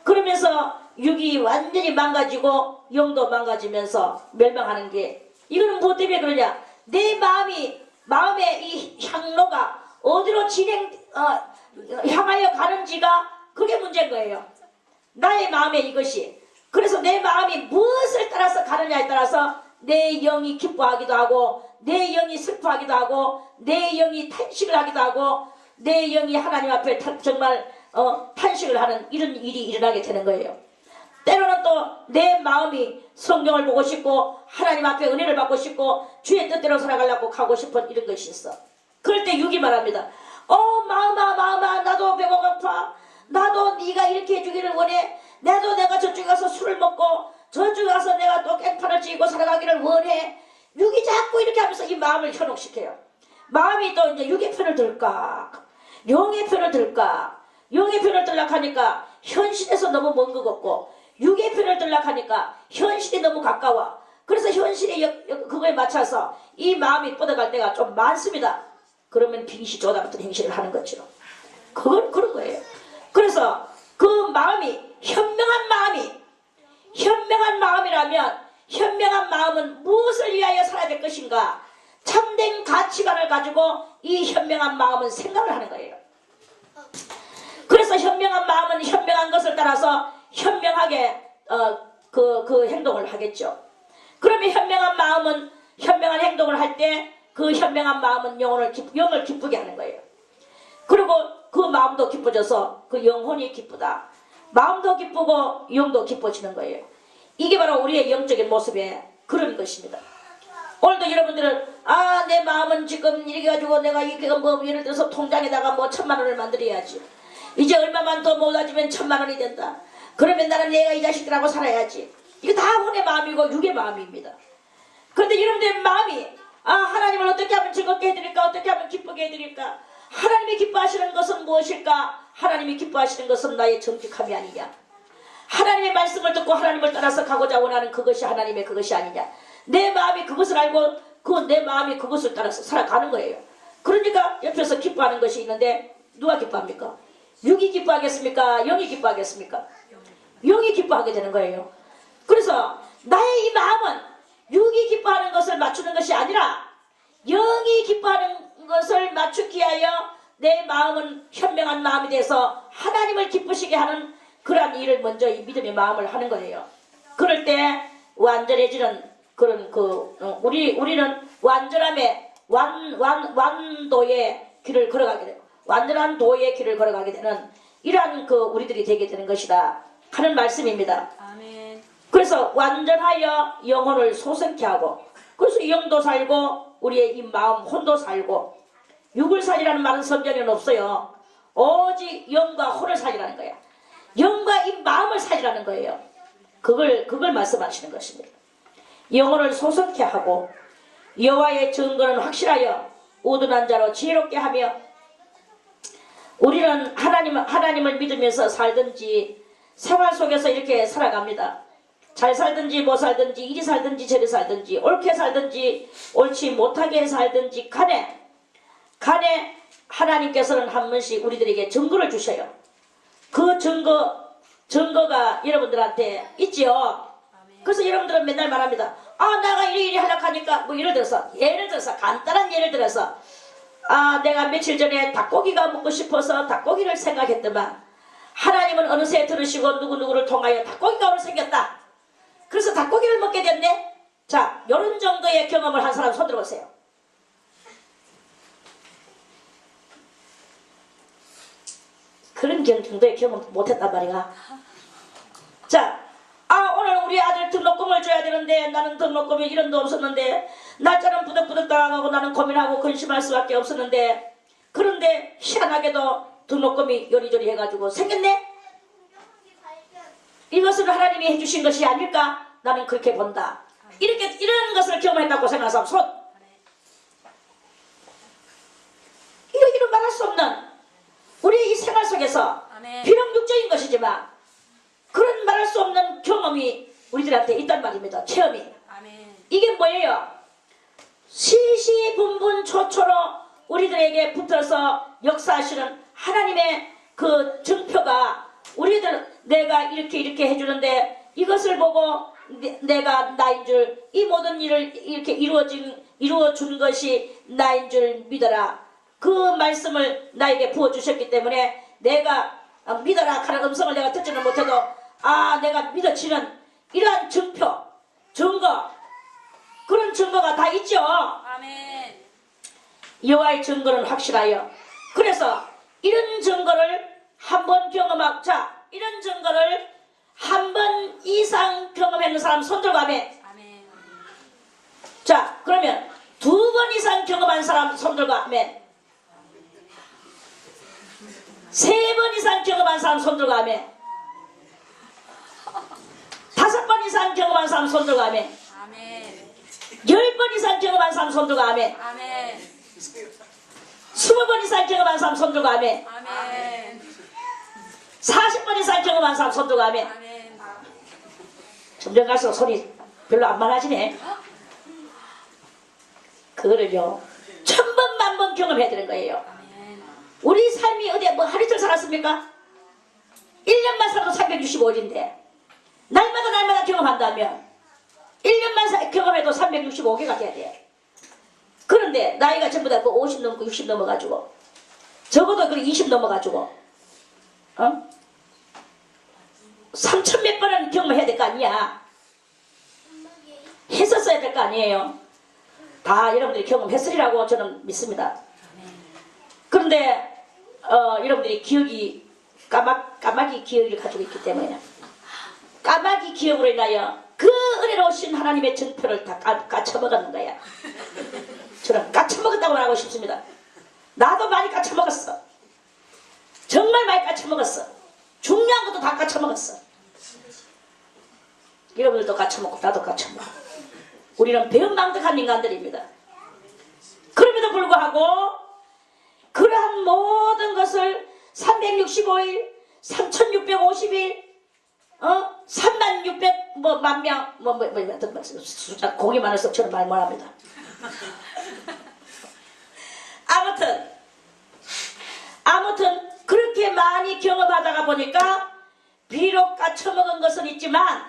그러면서 육이 완전히 망가지고 영도 망가지면서 멸망하는 게 이거는 뭐 때문에 그러냐? 내 마음의 이 향로가 어디로 향하여 가는지가 그게 문제인 거예요. 나의 마음의 이것이. 그래서 내 마음이 무엇을 따라서 가느냐에 따라서 내 영이 기뻐하기도 하고 내 영이 슬퍼하기도 하고 내 영이 탄식을 하기도 하고 내 영이 하나님 앞에 정말 탄식을 하는 이런 일이 일어나게 되는 거예요. 때로는 또 내 마음이 성경을 보고 싶고 하나님 앞에 은혜를 받고 싶고 주의 뜻대로 살아가려고 가고 싶은 이런 것이 있어. 그럴 때 육이 말합니다. 마음아 나도 배가 고파. 나도 네가 이렇게 해주기를 원해. 나도 내가 저쪽에 가서 술을 먹고 저쪽에 가서 내가 또 깽판을 쥐고 살아가기를 원해. 육이 자꾸 이렇게 하면서 이 마음을 현혹시켜요. 마음이 또 이제 육의 편을 들까 영의 편을 들까. 영의 편을 들려고 하니까 현실에서 너무 먼 것 같고 육의 편을 들려고 하니까 현실이 너무 가까워. 그래서 현실의 그거에 맞춰서 이 마음이 뻗어갈 때가 좀 많습니다. 그러면 빙시 쪼다붙은 행실을 하는 거죠. 그건 그런 거예요. 그래서 그 마음이 현명한 마음이라면 현명한 마음은 무엇을 위하여 살아야 될 것인가? 참된 가치관을 가지고 이 현명한 마음은 생각을 하는 거예요. 그래서 현명한 마음은 현명한 것을 따라서 현명하게 그 행동을 하겠죠. 그러면 현명한 마음은 현명한 행동을 할 때 그 현명한 마음은 영을 기쁘게 하는 거예요. 그리고 그 마음도 기뻐져서 그 영혼이 기쁘다. 마음도 기쁘고 영도 기뻐지는 거예요. 이게 바로 우리의 영적인 모습의 그런 것입니다. 오늘도 여러분들은 내 마음은 지금 이렇게 가지고 내가 이게 뭐 예를 들어서 통장에다가 뭐 1000만 원을 만들어야지. 이제 얼마만 더 모아주면 1000만 원이 된다. 그러면 나는 내가 이 자식들하고 살아야지. 이거 다 혼의 마음이고 육의 마음입니다. 그런데 여러분들의 마음이 하나님을 어떻게 하면 즐겁게 해드릴까? 어떻게 하면 기쁘게 해드릴까? 하나님이 기뻐하시는 것은 무엇일까? 하나님이 기뻐하시는 것은 나의 정직함이 아니냐? 하나님의 말씀을 듣고 하나님을 따라서 가고자 원하는 그것이 하나님의 그것이 아니냐? 내 마음이 그것을 알고 내 마음이 그것을 따라서 살아가는 거예요. 그러니까 옆에서 기뻐하는 것이 있는데 누가 기뻐합니까? 육이 기뻐하겠습니까? 영이 기뻐하겠습니까? 영이 기뻐하게 되는 거예요. 그래서 나의 이 마음은 육이 기뻐하는 것을 맞추는 것이 아니라 영이 기뻐하는 것을 맞추기 위하여 내 마음은 현명한 마음이 돼서 하나님을 기쁘시게 하는 그러한 일을 먼저 이 믿음의 마음을 하는 거예요. 그럴 때 완전해지는 그런 우리는 완전함의 완도의 길을 걸어가게 되고 완전한 도의 길을 걸어가게 되는 이러한 우리들이 되게 되는 것이다 하는 말씀입니다. 아멘. 그래서 완전하여 영혼을 소생케 하고 그래서 영도 살고 우리의 이 마음 혼도 살고 육을 살리라는 말은 성경에는 없어요. 오직 영과 혼을 살리라는 거야. 영과 이 마음을 살리라는 거예요. 그걸 말씀하시는 것입니다. 영혼을 소생케 하고 여호와의 증거는 확실하여 우둔한 자로 지혜롭게 하며 우리는 하나님을 믿으면서 살든지 생활 속에서 이렇게 살아갑니다. 잘 살든지 못 살든지 이리 살든지 저리 살든지 옳게 살든지 옳지 못하게 살든지 간에 하나님께서는 한 번씩 우리들에게 증거를 주셔요. 그 증거가 여러분들한테 있지요. 그래서 여러분들은 맨날 말합니다. 내가 이리 하려고 하니까 뭐 예를 들어서 간단한 예를 들어서 내가 며칠 전에 닭고기가 먹고 싶어서 닭고기를 생각했더만 하나님은 어느새 들으시고 누구누구를 통하여 닭고기가 오늘 생겼다. 그래서 닭고기를 먹게 됐네. 자, 요런 정도의 경험을 한 사람 손 들어보세요. 그런 정도의 경험 못했단 말이야. 자, 오늘 우리 아들 등록금을 줘야 되는데 나는 등록금이 1원도 없었는데 날짜는 부득부득 당하고 나는 고민하고 근심할 수밖에 없었는데 그런데 희한하게도 등록금이 요리조리 해가지고 생겼네. 이것은 하나님이 해주신 것이 아닐까? 나는 그렇게 본다. 이런 것을 경험했다고 생각하는 사람 손. 이런 말할 수 없는 우리의 이 생활 속에서 아멘. 비록 육적인 것이지만 그런 말할 수 없는 경험이 우리들한테 있단 말입니다. 체험이. 아멘. 이게 뭐예요? 시시분분초초로 우리들에게 붙어서 역사하시는 하나님의 그 증표가 내가 이렇게 해주는데 이것을 보고 내가 나인 줄 이 모든 일을 이렇게 이루어준 것이 나인 줄 믿어라. 그 말씀을 나에게 부어주셨기 때문에 내가 믿어라 하는 음성을 내가 듣지는 못해도 내가 믿어지는 이러한 증거 그런 증거가 다 있죠. 아멘. 여호와의 증거는 확실하여 그래서 이런 증거를 한번 경험하고 이런 증거를 한 번 이상 경험하는 사람 손 들고 아멘. 아멘. 자, 그러면 2번 이상 경험한 사람 손 들고 아멘. 3번 이상 경험한 사람 손 들고 아멘. 5번 이상 경험한 사람 손 들고 아멘. 아멘. 10번 이상 경험한 사람 손 들고 아멘. 아멘. 20번 이상 경험한 사람 손 들고 아멘. 아멘. 40번 이상 경험한 사람 손 들고 아멘. 아멘. 점점 갈수록 소리 별로 안 많아지네. 그거를요 천번 만번 경험해야 되는 거예요. 아멘. 우리 삶이 어디 뭐 하루 이틀 살았습니까? 1년만 살아도 365일인데 날마다 경험한다면 1년만 경험해도 365개가 돼야 돼. 그런데 나이가 전부 다 뭐 50 넘고 60 넘어가지고 적어도 그 20 넘어가지고 3천 몇 번은 경험해야 될 거 아니야. 했었어야 될 거 아니에요. 다 여러분들이 경험했으리라고 저는 믿습니다. 그런데 여러분들이 기억이 까마귀 기억을 가지고 있기 때문에 까마귀 기억으로 인하여 그 은혜로우신 하나님의 증표를 다 까쳐먹었는 거야. 저는 까쳐먹었다고 말하고 싶습니다. 나도 많이 까쳐먹었어. 정말 많이 까쳐먹었어. 중요한 것도 다 까쳐먹었어. 여러분들도 까쳐먹고 나도 까쳐먹고 우리는 배은망덕한 인간들입니다. 그럼에도 불구하고 그러한 모든 것을 365일 3650일 3600 만명 숫자 공이 많아서 저는 말 못합니다. 아무튼 그렇게 많이 경험하다가 보니까 비록 까쳐먹은 것은 있지만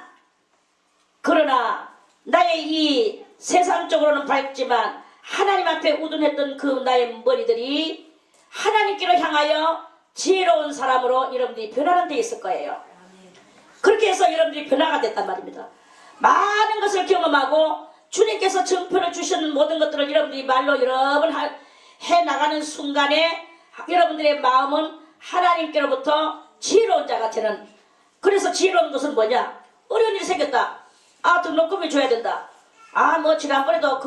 그러나 나의 이 세상적으로는 밝지만 하나님 앞에 우둔했던 그 나의 머리들이 하나님께로 향하여 지혜로운 사람으로 여러분들이 변화는 돼 있을 거예요. 그렇게 해서 여러분들이 변화가 됐단 말입니다. 많은 것을 경험하고 주님께서 증표를 주시는 모든 것들을 여러분들이 말로 여러 번 해나가는 순간에 여러분들의 마음은 하나님께로부터 지혜로운 자가 되는. 그래서 지혜로운 것은 뭐냐? 어려운 일이 생겼다. 등록금을 줘야 된다. 지난번에도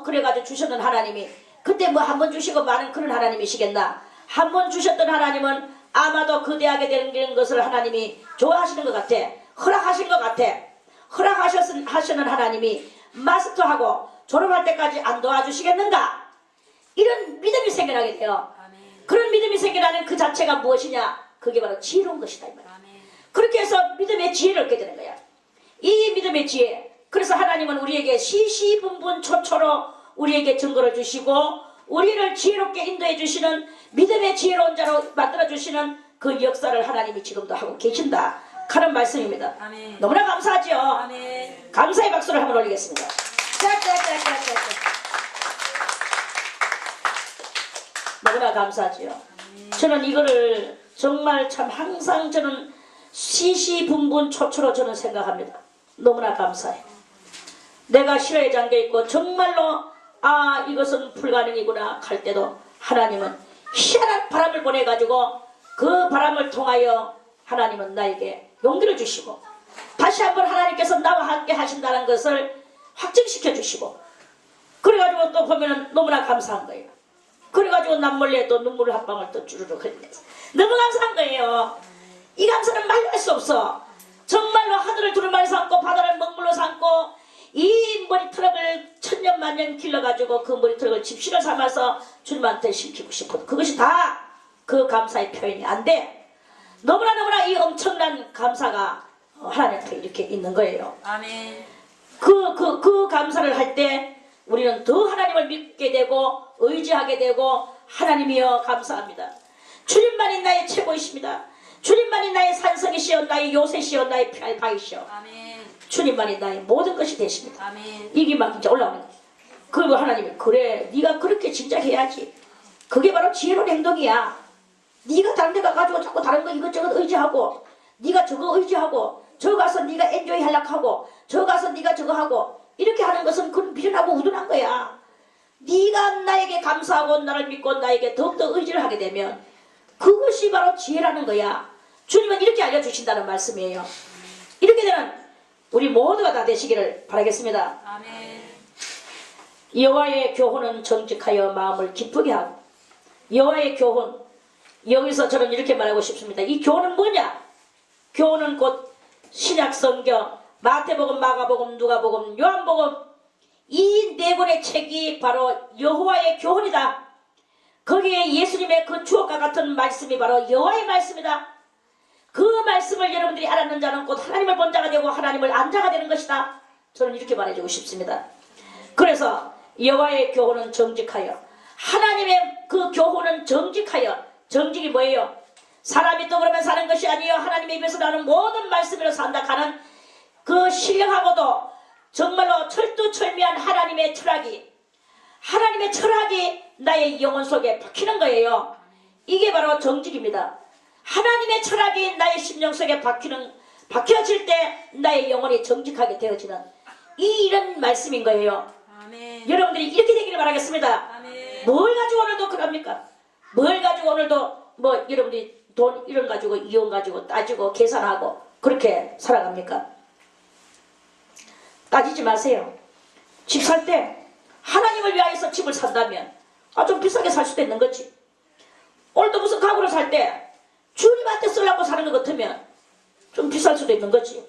그래가지고 주셨던 하나님이 그때 한 번 주시고 많은 그런 하나님이시겠나? 한 번 주셨던 하나님은 아마도 거대하게 되는 것을 하나님이 좋아하시는 것 같아. 허락하신 것 같아. 허락하시는 하나님이 마스터하고 졸업할 때까지 안 도와주시겠는가? 이런 믿음이 생겨나게 돼요. 아멘. 그런 믿음이 생겨나는 그 자체가 무엇이냐? 그게 바로 지혜로운 것이다 이 말이야. 아멘. 그렇게 해서 믿음의 지혜를 얻게 되는 거야. 이 믿음의 지혜. 그래서 하나님은 우리에게 시시분분초초로 우리에게 증거를 주시고 우리를 지혜롭게 인도해 주시는 믿음의 지혜로운 자로 만들어 주시는 그 역사를 하나님이 지금도 하고 계신다 하는 말씀입니다. 아멘. 너무나 감사하죠. 아멘. 감사의 박수를 한번 올리겠습니다. 너무나 감사하지요. 저는 이거를 정말 참 항상 저는 시시분분초초로 저는 생각합니다. 너무나 감사해. 내가 실화에 잠겨있고 정말로 이것은 불가능이구나 할 때도 하나님은 희한한 바람을 보내가지고 그 바람을 통하여 하나님은 나에게 용기를 주시고 다시 한번 하나님께서 나와 함께 하신다는 것을 확증시켜 주시고 그래가지고 또 보면은 너무나 감사한 거예요. 그래가지고 남몰래 또 눈물 한 방울 또 주르륵 흘리면서 너무 감사한 거예요. 이 감사는 말로 할 수 없어. 정말로 하늘을 두루마리 삼고 바다를 먹물로 삼고 이 머리트럭을 천년만년 길러가지고 그 머리트럭을 집시를 삼아서 주님한테 심기고 싶어도 그것이 다 그 감사의 표현이 안 돼. 너무나 이 엄청난 감사가 하나님 앞에 이렇게 있는 거예요. 아멘. 그 감사를 할 때 우리는 더 하나님을 믿게 되고 의지하게 되고 하나님이여 감사합니다. 주님만이 나의 최고이십니다. 주님만이 나의 산성이시여 나의 요새시여 나의 바위시여 아멘. 주님만이 나의 모든 것이 되십니다. 아멘. 이게 막 진짜 올라오는 거예요. 그리고 하나님이 그래 네가 그렇게 진짜 해야지. 그게 바로 지혜로운 행동이야. 네가 다른 데 가가지고 자꾸 다른 거 이것저것 의지하고 네가 저거 의지하고 저 가서 네가 엔조이 하려고 하고 저 가서 네가 저거 하고 이렇게 하는 것은 그건 미련하고 우둔한 거야. 네가 나에게 감사하고 나를 믿고 나에게 더욱더 의지를 하게 되면 그것이 바로 지혜라는 거야. 주님은 이렇게 알려주신다는 말씀이에요. 이렇게 되는 우리 모두가 다 되시기를 바라겠습니다. 아멘. 여호와의 교훈은 정직하여 마음을 기쁘게 하고 여호와의 교훈 여기서 저는 이렇게 말하고 싶습니다. 이 교훈은 뭐냐? 교훈은 곧 신약 성경 마태복음, 마가복음, 누가복음, 요한복음 이 네 권의 책이 바로 여호와의 교훈이다. 거기에 예수님의 그 주옥과 같은 말씀이 바로 여호와의 말씀이다. 그 말씀을 여러분들이 알았는 자는 곧 하나님을 본 자가 되고 하나님을 안 자가 되는 것이다. 저는 이렇게 말해주고 싶습니다. 그래서 여호와의 교훈은 정직하여. 하나님의 그 교훈은 정직하여. 정직이 뭐예요? 사람이 또 그러면 사는 것이 아니요 하나님의 입에서 나오는 모든 말씀으로 산다 하는 그 신령하고도 정말로 철두철미한 하나님의 철학이, 하나님의 철학이 나의 영혼 속에 박히는 거예요. 이게 바로 정직입니다. 하나님의 철학이 나의 심령 속에 박혀질 때 나의 영혼이 정직하게 되어지는 이런 말씀인 거예요. 아멘. 여러분들이 이렇게 되기를 바라겠습니다. 아멘. 뭘 가지고 오늘도 그럽니까? 뭘 가지고 오늘도 뭐 여러분들이 돈 이런 가지고 이혼 가지고 따지고 계산하고 그렇게 살아갑니까? 따지지 마세요. 집 살 때 하나님을 위하여서 집을 산다면 좀 비싸게 살 수도 있는 거지. 오늘도 무슨 가구를 살 때 주님한테 쓰려고 사는 것 같으면 좀 비쌀 수도 있는 거지.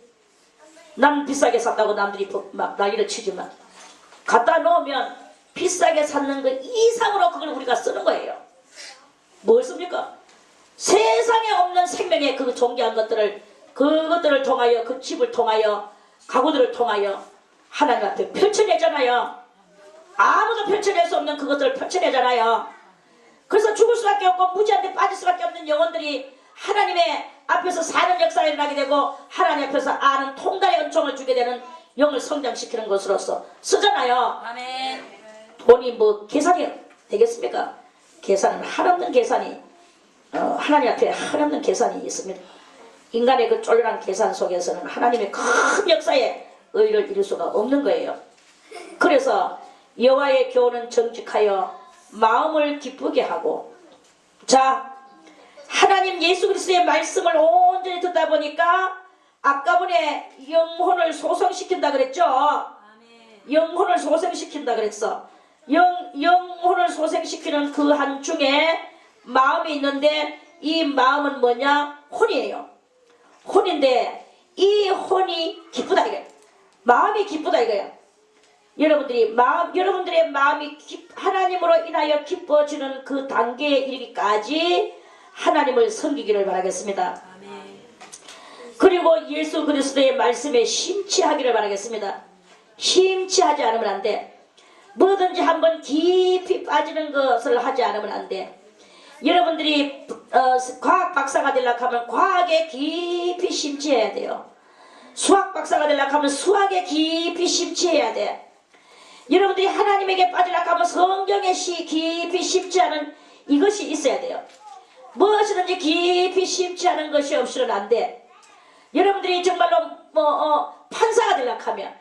난 비싸게 샀다고 남들이 막 난리를 치지만 갖다 놓으면 비싸게 샀는 것 이상으로 그걸 우리가 쓰는 거예요. 뭘 씁니까? 세상에 없는 생명의 그 존귀한 것들을 그것들을 통하여 그 집을 통하여 가구들을 통하여 하나님 앞에 펼쳐내잖아요. 아무도 펼쳐낼 수 없는 그것들을 펼쳐내잖아요. 그래서 죽을 수밖에 없고 무지한테 빠질 수밖에 없는 영혼들이 하나님의 앞에서 사는 역사가 일어나게 되고 하나님 앞에서 아는 통달의 은총을 주게 되는 영을 성장시키는 것으로서 쓰잖아요. 아멘. 돈이 뭐 계산이 되겠습니까? 계산은 한없는 계산이 하나님 앞에 한없는 계산이 있습니다. 인간의 그 쫄깃한 계산 속에서는 하나님의 큰 역사에 의의를 이룰 수가 없는 거예요. 그래서 여호와의 교훈은 정직하여 마음을 기쁘게 하고, 자 하나님 예수 그리스도의 말씀을 온전히 듣다 보니까 아까 전에 영혼을 소성시킨다 그랬죠. 아멘. 영혼을 소생시킨다 그랬어. 영혼을 소생시키는 그 한 중에 마음이 있는데 이 마음은 뭐냐? 혼이에요. 혼인데 이 혼이 기쁘다 이거야. 마음이 기쁘다 이거야. 여러분들의 마음이 하나님으로 인하여 기뻐지는 그 단계에 이르기까지 하나님을 섬기기를 바라겠습니다. 아멘. 그리고 예수 그리스도의 말씀에 심취하기를 바라겠습니다. 심취하지 않으면 안 돼. 뭐든지 한번 깊이 빠지는 것을 하지 않으면 안 돼. 여러분들이 과학 박사가 되려고 하면 과학에 깊이 심취해야 돼요. 수학 박사가 되려고 하면 수학에 깊이 심취해야 돼. 여러분들이 하나님에게 빠지려고 하면 성경에 깊이 심취하는 이것이 있어야 돼요. 무엇이든지 깊이 심취하는 것이 없이는 안 돼. 여러분들이 정말로 판사가 되려고 하면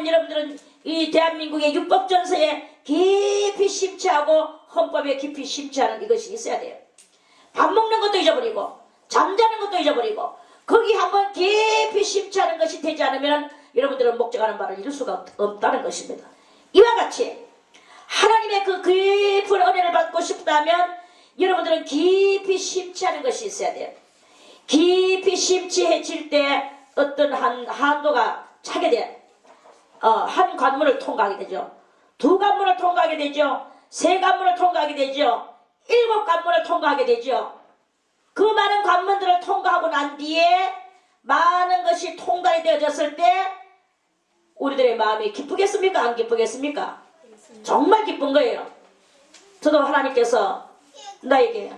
여러분들은 이 대한민국의 육법전서에 깊이 심취하고 헌법에 깊이 심취하는 이것이 있어야 돼요. 밥 먹는 것도 잊어버리고 잠자는 것도 잊어버리고 거기 한번 깊이 심취하는 것이 되지 않으면 여러분들은 목적하는 바를 이룰 수가 없다는 것입니다. 이와 같이 하나님의 그 깊은 은혜를 받고 싶다면 여러분들은 깊이 심취하는 것이 있어야 돼요. 깊이 심취해질 때 어떤 한도가 차게 돼. 한 관문을 통과하게 되죠. 두 관문을 통과하게 되죠. 세 관문을 통과하게 되죠. 7 관문을 통과하게 되죠. 그 많은 관문들을 통과하고 난 뒤에 많은 것이 통달이 되어졌을 때 우리들의 마음이 기쁘겠습니까? 안 기쁘겠습니까? 정말 기쁜 거예요. 저도 하나님께서 나에게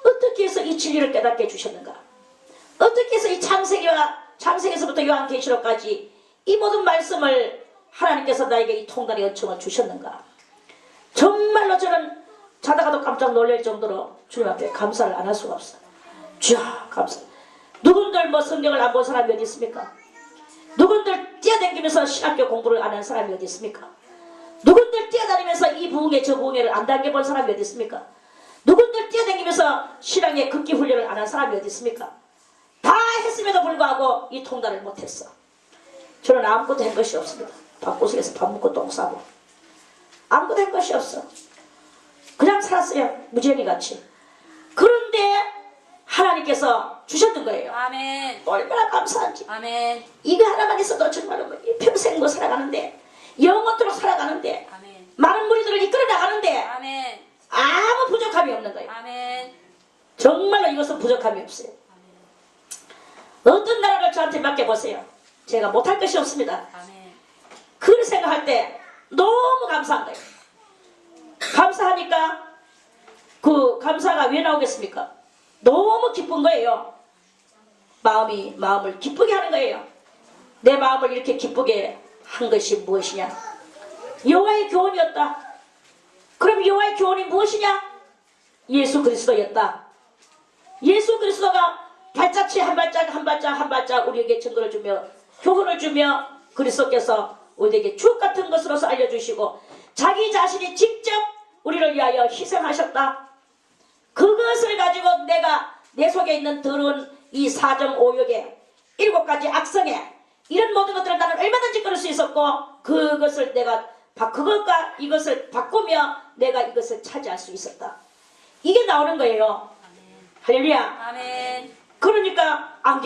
어떻게 해서 이 진리를 깨닫게 해주셨는가? 어떻게 해서 이 창세기에서부터 요한계시록까지 이 모든 말씀을 하나님께서 나에게 이 통달의 은총을 주셨는가? 정말로 저는 자다가도 깜짝 놀랄 정도로 주님 앞에 감사를 안 할 수가 없어요. 주여 감사. 누군들 뭐 성경을 안 본 사람이 어디 있습니까? 누군들 뛰어다니면서 신학교 공부를 안 한 사람이 어디 있습니까? 누군들 뛰어다니면서 이 부흥회 저 부흥회를 안 당겨본 사람이 어디 있습니까? 누군들 뛰어다니면서 신앙의 극기 훈련을 안 한 사람이 어디 있습니까? 다 했음에도 불구하고 이 통달을 못했어. 저는 아무것도 한 것이 없습니다. 방구석에서 밥 먹고 똥 싸고 아무것도 한 것이 없어. 그냥 살았어요. 무지랭이 같이. 그런데 하나님께서 주셨던 거예요. 아멘. 얼마나 감사한지. 아멘. 이거 하나만 있어도 정말로 평생 뭐 살아가는데 영원토록 살아가는데 아멘. 많은 무리들을 이끌어 나가는데 아멘. 아무 부족함이 없는 거예요. 아멘. 정말로 이것은 부족함이 없어요. 어떤 나라를 저한테 맡겨보세요. 제가 못할 것이 없습니다. 아멘. 그걸 생각할 때 너무 감사한 거예요. 감사하니까 그 감사가 왜 나오겠습니까? 너무 기쁜 거예요. 마음을 기쁘게 하는 거예요. 내 마음을 이렇게 기쁘게 한 것이 무엇이냐? 여호와의 교훈이었다. 그럼 여호와의 교훈이 무엇이냐? 예수 그리스도였다. 예수 그리스도가 발자취 한 발짝 한 발짝 한 발짝 우리에게 증거를 주며 교훈을 주며 그리스도께서 우리에게 주옥 같은 것으로서 알려주시고 자기 자신이 직접 우리를 위하여 희생하셨다. 그것을 가지고 내가 내 속에 있는 더러운 이 사정 오욕에 7가지 악성에 이런 모든 것들을 나는 얼마든지 끊을 수 있었고 그것을 내가 그것과 이것을 바꾸며 내가 이것을 차지할 수 있었다. 이게 나오는 거예요. 할렐루야. 아멘. 그러니까 안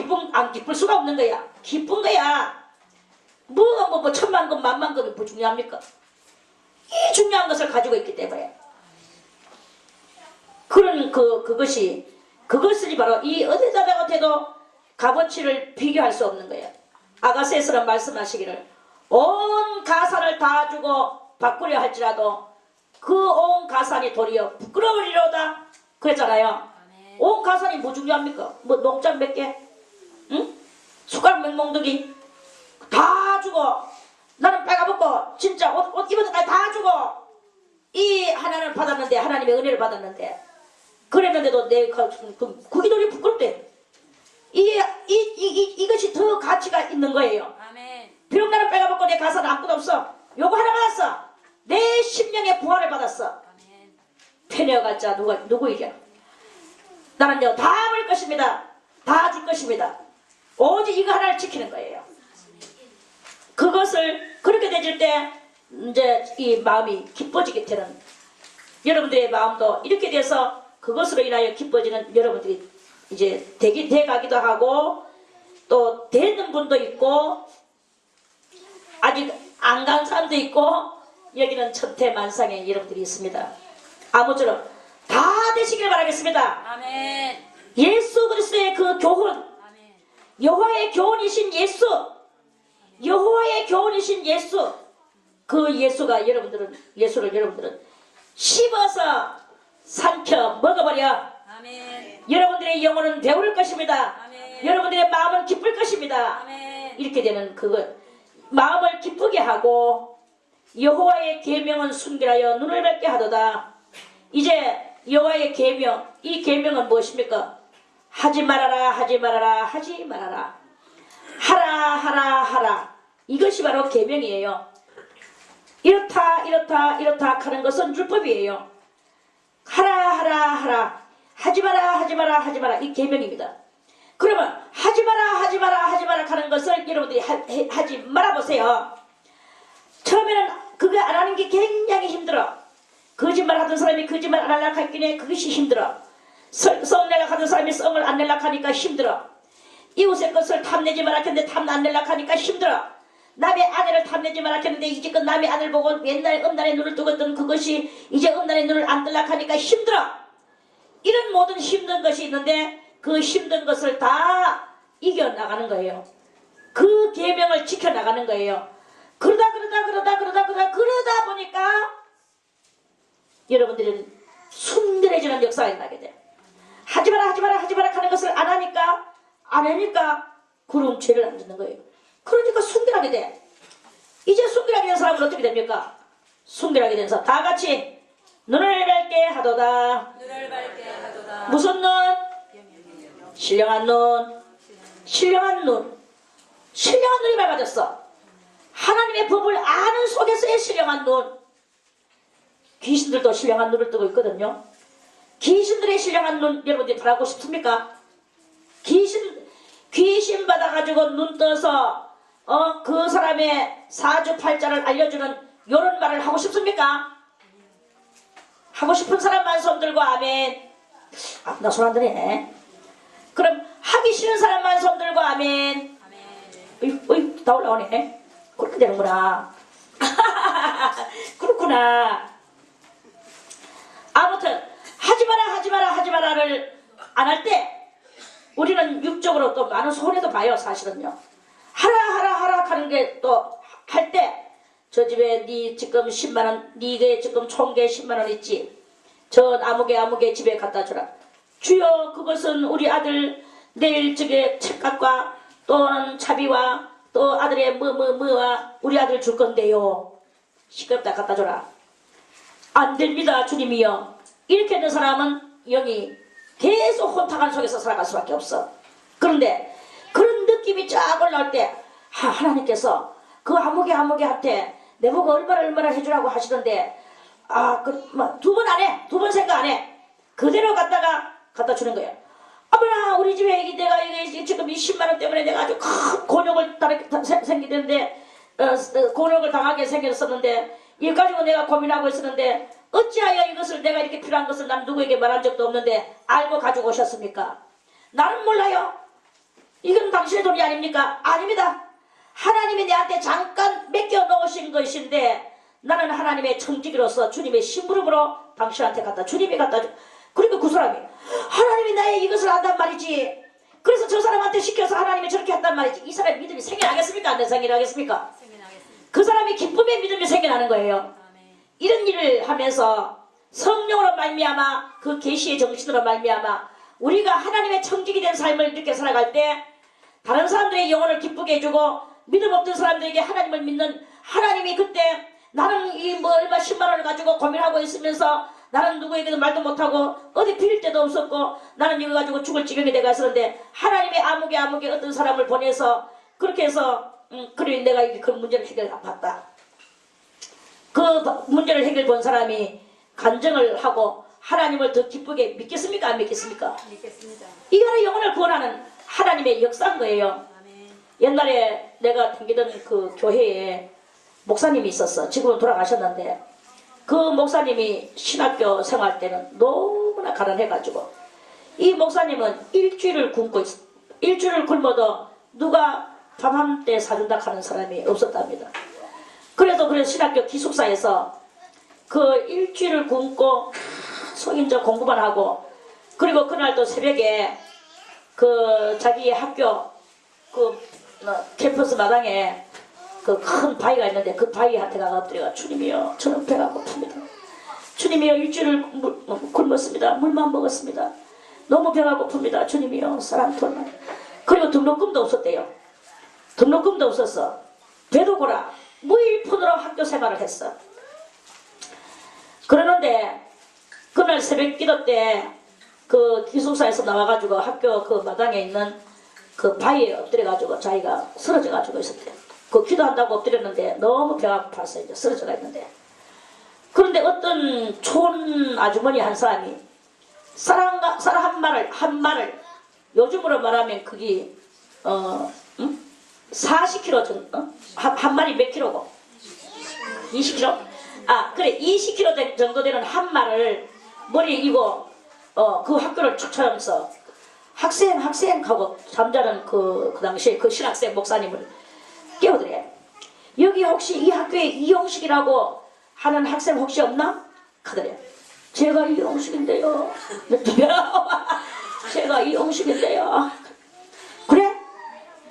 기쁠 수가 없는 거야. 기쁜 거야. 뭐 천만 건 만만 건이 뭐 중요합니까? 이 중요한 것을 가지고 있기 때문에. 그런 그것이 바로 이 어디다가 돼도 값어치를 비교할 수 없는 거예요. 아가서에서는 말씀하시기를 온 가산을 다 주고 바꾸려 할지라도 그 온 가산이 도리어 부끄러우리로다 그랬잖아요. 온 가산이 뭐 중요합니까? 뭐 농장 몇 개? 응? 숟가락 몇 몽둥이? 다 주고 나는 빨가벗고 진짜 옷 입은 데까지 다 주고 이 하나를 받았는데 하나님의 은혜를 받았는데 그랬는데도 내 그게 도리 부끄럽대. 이것이 더 가치가 있는 거예요. 아멘. 비록 나는 빨가벗고 내 가사는 아무것도 없어. 요거 하나 받았어. 내 심령의 부활을 받았어. 아멘. 편애어갈 자 누구이랴. 나는요 다 볼 것입니다. 다 줄 것입니다. 오직 이거 하나를 지키는 거예요. 그것을 그렇게 되질 때 이제 이 마음이 기뻐지게 되는 여러분들의 마음도 이렇게 돼서 그것으로 인하여 기뻐지는 여러분들이 이제 돼가기도 하고 또 되는 분도 있고 아직 안 간 사람도 있고 여기는 천태만상의 여러분들이 있습니다. 아무쪼록 다 되시길 바라겠습니다. 아멘. 예수 그리스도의 그 교훈, 아멘. 여호와의 교훈이신 예수, 여호와의 교훈이신 예수, 그 예수를 여러분들은 씹어서 삼켜 먹어버려. 아멘. 여러분들의 영혼은 배울 것입니다. 아멘. 여러분들의 마음은 기쁠 것입니다. 아멘. 이렇게 되는 마음을 기쁘게 하고 여호와의 계명은 순결하여 눈을 밝게 하도다. 이제 여호와의 계명, 이 계명은 무엇입니까? 하지 말아라, 하지 말아라, 하지 말아라. 하라, 하라, 하라. 이것이 바로 계명이에요. 이렇다, 이렇다, 이렇다 하는 것은 율법이에요. 하라, 하라, 하라. 하지 마라, 하지 마라, 하지 마라. 이 계명입니다. 그러면 하지 마라, 하지 마라, 하지 마라 하는 것을 여러분들이 하지 말아보세요. 처음에는 그거 안 하는 게 굉장히 힘들어. 거짓말 하던 사람이 거짓말 안 하려고 할기에 그것이 힘들어. 성 내려고 하던 사람이 성을 안 내려고 하니까 힘들어. 이웃의 것을 탐내지 말라 했는데 탐 안 내려고 하니까 힘들어. 남의 아내를 탐내지 말라 했는데 이제껏 남의 아내를 보고 옛날 음란의 눈을 뜨거든 그것이 이제 음란의 눈을 안 뜨려고 하니까 힘들어. 이런 모든 힘든 것이 있는데 그 힘든 것을 다 이겨나가는 거예요. 그 계명을 지켜나가는 거예요. 그러다 보니까 여러분들은 순결해지는 역사가 일어나게 돼. 하지마라 하지마라 하지마라 하는 것을 안 하니까 그럼 죄를 안 짓는 거예요. 그러니까 순결하게 돼. 이제 순결하게 된 사람은 어떻게 됩니까? 순결하게 된 사람 다 같이 눈을 밝게 하도다. 눈을 밝게 하도다. 무슨 눈? 신령한 눈. 신령한 눈이 밝아졌어. 하나님의 법을 아는 속에서의 신령한 눈. 귀신들도 신령한 눈을 뜨고 있거든요. 귀신들의 신령한 눈 여러분들이 바라고 싶습니까? 귀신 받아가지고 눈 떠서 그 사람의 사주팔자를 알려주는 이런 말을 하고 싶습니까? 하고 싶은 사람만 손 들고 아멘. 나 손 안 드네. 그럼 하기 싫은 사람만 손 들고 아멘. 어이 다 올라오네. 그렇게 되는구나. 그렇구나. 아무튼 하지마라를 안 할 때 우리는 육적으로 또 많은 손해도 봐요. 사실은요. 하라 하는 게 또 할 때 저 집에 네 지금 10만원, 네게 지금 총계 10만원 있지. 저 아무개 집에 갖다 주라. 주여, 그것은 우리 아들 내일 저게 책값과 또는 차비와 또 아들의 뭐와 우리 아들 줄 건데요. 시끄럽다, 갖다 줘라. 안 됩니다, 주님이여. 이렇게 하는 사람은 영이 계속 혼탁한 속에서 살아갈 수밖에 없어. 그런데 그런 느낌이 쫙 올라올 때 하나님께서 그 아무개한테 내보고 얼마나 해주라고 하시던데, 두 번 안 해. 두 번 생각 안 해. 그대로 갖다 주는 거야. 어머나, 우리 집에 내가 이게 지금 이 10만원 때문에 내가 아주 큰 곤욕을 생기는데, 곤욕을 당하게 생겼었는데, 이 가지고 내가 고민하고 있었는데, 어찌하여 이것을 내가 이렇게 필요한 것을 난 누구에게 말한 적도 없는데 알고 가지고 오셨습니까? 나는 몰라요. 이건 당신의 돈이 아닙니까? 아닙니다. 하나님이 내한테 잠깐 맡겨 놓으신 것인데, 나는 하나님의 청지기로서 주님의 심부름으로 당신한테 주님이 갖다 줘. 그리고 그 사람이 하나님이 나의 이것을 안단 말이지. 그래서 저 사람한테 시켜서 하나님이 저렇게 했단 말이지. 이 사람의 믿음이 생겨나겠습니까? 안 생겨나겠습니까? 그 사람이 기쁨의 믿음이 생겨나는 거예요. 아멘. 이런 일을 하면서 성령으로 말미암아, 그 계시의 정신으로 말미암아 우리가 하나님의 청직이 된 삶을 이렇게 살아갈 때 다른 사람들의 영혼을 기쁘게 해주고, 믿음 없던 사람들에게 하나님을 믿는 하나님이, 그때 나는 이 얼마 10만원을 가지고 고민하고 있으면서 나는 누구에게도 말도 못하고 어디 빌릴 데도 없었고 나는 이거 가지고 죽을 지경이 내가 있었는데, 하나님의 아무개 어떤 사람을 보내서 그렇게 해서 그래 내가 그 문제를 해결해봤다. 그 문제를 해결 본 사람이 간증을 하고 하나님을 더 기쁘게 믿겠습니까? 안 믿겠습니까? 믿겠습니다. 이거는 영혼을 구원하는 하나님의 역사인 거예요. 아멘. 옛날에 내가 다니던 그 교회에 목사님이 있었어. 지금은 돌아가셨는데, 그 목사님이 신학교 생활 때는 너무나 가난해가지고, 이 목사님은 일주일을 굶어도 누가 밥 한 때 사준다 하는 사람이 없었답니다. 그래서 신학교 기숙사에서 그 일주일을 굶고 성인적 공부만 하고, 그리고 그날도 새벽에 그 자기 학교 캠퍼스 마당에 그 큰 바위가 있는데 그 바위한테 가서 엎드려가, 주님이여, 저는 배가 고픕니다. 주님이여, 일주일을 굶었습니다. 물만 먹었습니다. 너무 배가 고픕니다. 주님이여, 사랑토나. 그리고 등록금도 없었대요. 등록금도 없었어. 배도 고라. 무일푼으로 학교 생활을 했어. 그러는데 그날 새벽 기도 때 그 기숙사에서 나와가지고 학교 그 마당에 있는 그 바위에 엎드려가지고 자기가 쓰러져가지고 있었대요. 그 기도한다고 엎드렸는데 너무 배가 고파서 이제 쓰러져가 있는데, 그런데 어떤 촌 아주머니 한 사람이 쌀 한 말을 요즘으로 말하면 그게 40kg 정도, 한 마리 몇 킬로고? 20kg? 그래, 20kg 정도 되는 한 말을 머리에 이고 그 학교를 쭉 찾아면서 학생 하고 잠자는 그 당시에 그 신학생 목사님을 깨워드려. 여기 혹시 이 학교에 이용식이라고 하는 학생 혹시 없나? 하더래. 제가 이용식인데요. 제가 이용식인데요. 그래?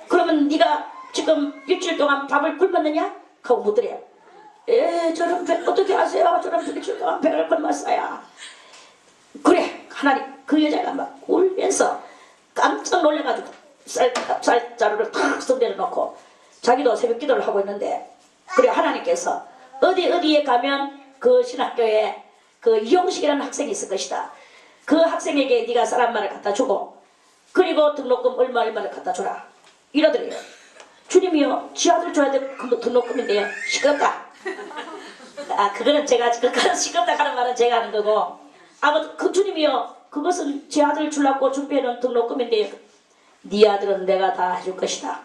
그러면 네가 지금 일주일 동안 밥을 굶었느냐? 하고 묻더래. 저는 어떻게 아세요? 저는 일주일 동안 배를 굶었어요. 그래, 하나님, 그 여자가 막 울면서 깜짝 놀래가지고 쌀자루를 탁 손대려 놓고 자기도 새벽 기도를 하고 있는데, 그래, 하나님께서 어디에 가면 그 신학교에 그 이용식이라는 학생이 있을 것이다. 그 학생에게 네가 쌀한마를 갖다 주고, 그리고 등록금 얼마를 갖다 줘라. 이러더래요. 주님이요, 지 아들 줘야 될 등록금인데요. 시끄럽다. 그거는 제가 시끄럽다 하는 말은 제가 하는 거고, 아무튼 그 주님이요, 그것은 제 아들 주려고 준비해놓은 등록금인데 네 아들은 내가 다 해줄 것이다.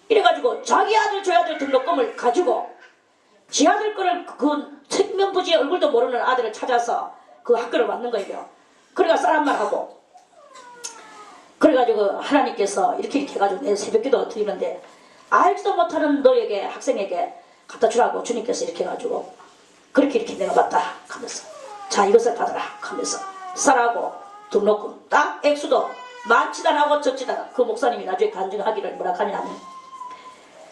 이래가지고 자기 아들 줘야 될 등록금을 가지고 제 아들 거를 그 책면부지의 얼굴도 모르는 아들을 찾아서 그 학교를 왔는 거예요. 그래가 쌀 한 말 하고, 그래가지고 하나님께서 이렇게 해가지고 내 새벽기도 드리는데, 알지도 못하는 너에게, 학생에게 갖다 주라고 주님께서 이렇게 해가지고 그렇게 내가 봤다 하면서, 자, 이것을 받아라 하면서 쌀하고 등록금 딱 액수도 많지도 않고 적지도 않아. 그 목사님이 나중에 간증하기를 뭐라 하냐면,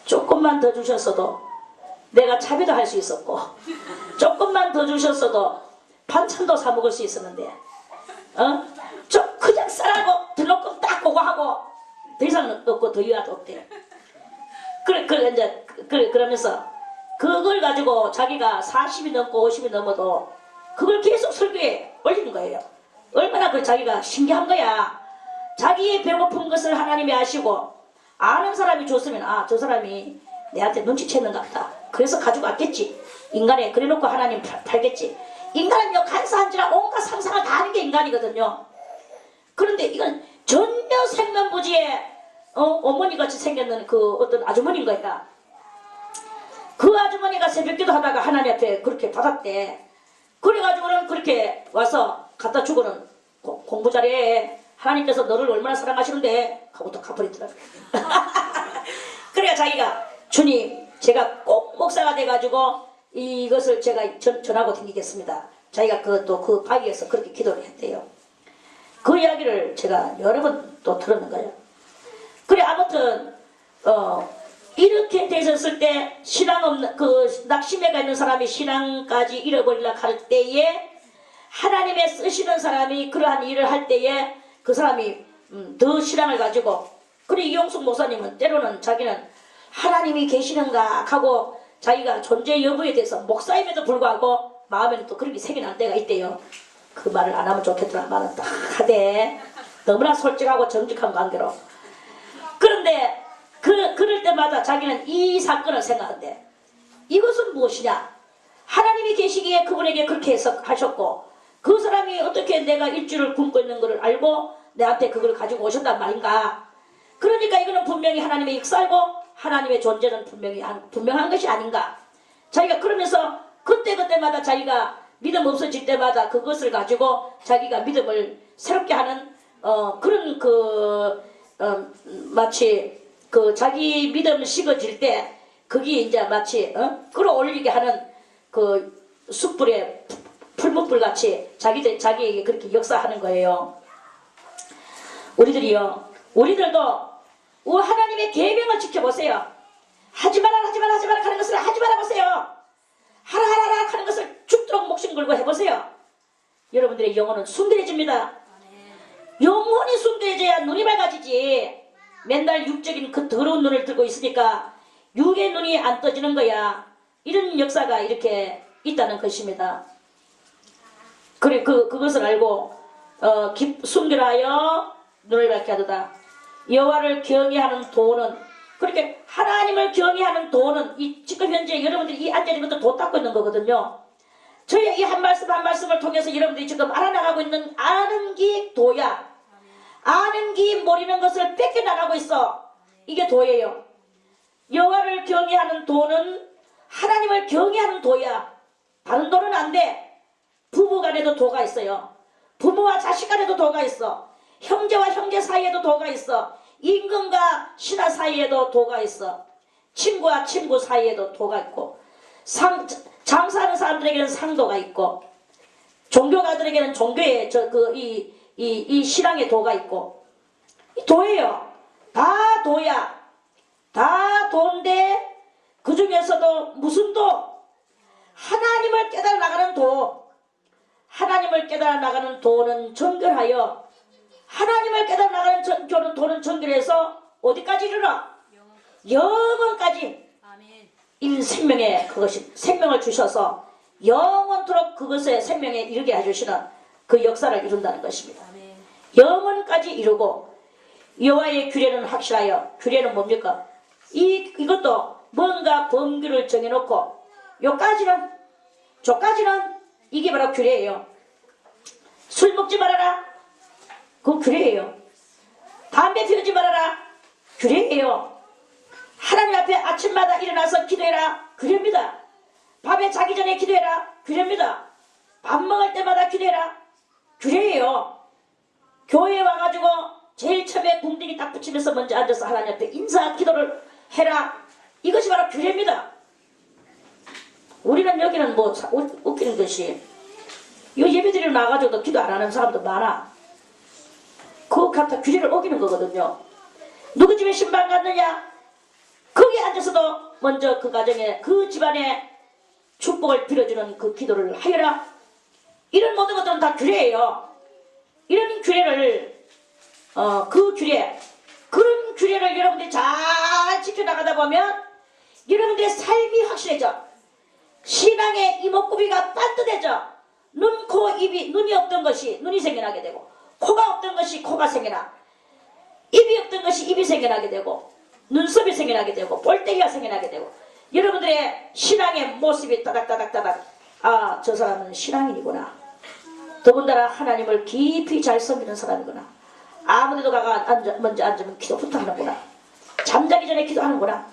조금만 더 주셨어도 내가 차비도 할 수 있었고 조금만 더 주셨어도 반찬도 사 먹을 수 있었는데 좀 그냥 쌀하고 들러금 딱 보고 하고 더 이상 없고 더 이하도 없대. 그러면서 그걸 가지고 자기가 40이 넘고 50이 넘어도 그걸 계속 설교에 올리는 거예요. 얼마나 그 자기가 신기한 거야. 자기의 배고픈 것을 하나님이 아시고 아는 사람이 줬으면 아, 저 사람이 내한테 눈치챘는가 보다. 그래서 가지고 왔겠지. 인간에 그래놓고 하나님 팔겠지. 인간은요 간사한지라 온갖 상상을 다 하는 게 인간이거든요. 그런데 이건 전혀 생면부지에 어머니같이 생겼는 그 어떤 아주머니인 거야. 그 아주머니가 새벽기도 하다가 하나님 앞에 그렇게 받았대. 그래가지고는 그렇게 와서 갖다 주고는 공부 잘해. 하나님께서 너를 얼마나 사랑하시는데 하고 또 갚아버리더라고요. 그래야 자기가 주님 제가 꼭 목사가 돼가지고 이것을 제가 전하고 다니겠습니다. 자기가 그 바위에서 그렇게 기도를 했대요. 그 이야기를 제가 여러 번 또 들었는 거예요. 그래 아무튼 이렇게 되셨을 때 신앙 없는 그 낙심해가 있는 사람이 신앙까지 잃어버리려 할 때에 하나님의 쓰시는 사람이 그러한 일을 할 때에 그 사람이 더 신앙을 가지고 그래 이용숙 목사님은 때로는 자기는 하나님이 계시는가 하고 자기가 존재 여부에 대해서 목사임에도 불구하고 마음에는 또 그런 게 생겨날 때가 있대요. 그 말을 안 하면 좋겠더라. 말은 딱 하되 너무나 솔직하고 정직한 관계로. 그런데 그럴 때마다 자기는 이 사건을 생각한대. 이것은 무엇이냐? 하나님이 계시기에 그분에게 그렇게 하셨고 그 사람이 어떻게 내가 일주를 굶고 있는 것을 알고 내한테 그걸 가지고 오셨단 말인가? 그러니까 이거는 분명히 하나님의 역사고 하나님의 존재는 분명한 것이 아닌가? 자기가 그러면서 그때마다 자기가 믿음 없어질 때마다 그것을 가지고 자기가 믿음을 새롭게 하는 그런 마치 자기 믿음 식어질 때 그게 이제 마치 끌어올리게 하는 그 숯불에 풀무불 같이 자기에게 그렇게 역사하는 거예요. 우리들도 하나님의 계명을 지켜보세요. 하지 마라 하는 것을 하지 말아 보세요. 하라 하는 것을 죽도록 목숨 걸고 해보세요. 여러분들의 영혼은 순결해집니다. 영혼이 순결해져야 눈이 밝아지지. 맨날 육적인 그 더러운 눈을 들고 있으니까 육의 눈이 안 떠지는 거야. 이런 역사가 이렇게 있다는 것입니다. 그래 그것을 알고 순결하여 눈을 밝게 하도다. 여호와를 경외하는 도는 그렇게 하나님을 경외하는 도는 지금 현재 여러분들이 이 앉아있는 것도 도 닦고 있는 거거든요. 저희 이 한 말씀 한 말씀을 통해서 여러분들이 지금 알아나가고 있는 아는 게 도야. 아는 게 모르는 것을 뺏겨나가고 있어. 이게 도예요. 여호와를 경외하는 도는 하나님을 경외하는 도야. 다른 도는 안 돼. 부부 간에도 도가 있어요. 부모와 자식 간에도 도가 있어. 형제와 형제 사이에도 도가 있어. 임금과 신하 사이에도 도가 있어. 친구와 친구 사이에도 도가 있고 장사하는 사람들에게는 상도가 있고 종교가들에게는 종교의 이 신앙의 도가 있고 도예요. 다 도야. 다 도인데 그 중에서도 무슨 도? 하나님을 깨달아 나가는 도. 하나님을 깨달아 나가는 도는 정결하여 하나님을 깨달아 나가는 도는 정결해서 어디까지 이르러? 영원까지. 아멘. 이 생명의 그것이 생명을 주셔서 영원토록 그것의 생명에 이르게 해주시는 그 역사를 이룬다는 것입니다. 아멘. 영원까지 이루고 여호와의 규례는 확실하여 규례는 뭡니까? 이것도 뭔가 범규를 정해놓고 저까지는 이게 바로 규례예요. 술 먹지 말아라. 그건 규례예요. 담배 피우지 말아라. 규례예요. 하나님 앞에 아침마다 일어나서 기도해라. 규례입니다. 밤에 자기 전에 기도해라. 규례입니다. 밥 먹을 때마다 기도해라. 규례예요. 교회에 와가지고 제일 처음에 궁둥이 딱 붙이면서 먼저 앉아서 하나님 앞에 인사 기도를 해라. 이것이 바로 규례입니다. 우리는 여기는 뭐 웃기는 것이 이 예배드리러 나가지고도 기도 안 하는 사람도 많아. 그거 갖다 규례를 어기는 거거든요. 누구 집에 신방 갔느냐? 거기에 앉아서도 먼저 그 가정에 그 집안에 축복을 빌어주는 그 기도를 하여라. 이런 모든 것들은 다 규례예요. 이런 규례를 그 규례, 그런 규례를 여러분들이 잘 지켜나가다 보면 여러분들의 삶이 확실해져. 신앙의 이목구비가 따뜻해져. 눈, 코, 입이, 눈이 없던 것이 눈이 생겨나게 되고, 코가 없던 것이 코가 생겨나, 입이 없던 것이 입이 생겨나게 되고, 눈썹이 생겨나게 되고, 볼때기가 생겨나게 되고, 여러분들의 신앙의 모습이 따닥따닥따닥, 아, 저 사람은 신앙인이구나. 더군다나 하나님을 깊이 잘 섬기는 사람이구나. 아무데도 가가 먼저 앉으면 기도부터 하는구나. 잠자기 전에 기도하는구나.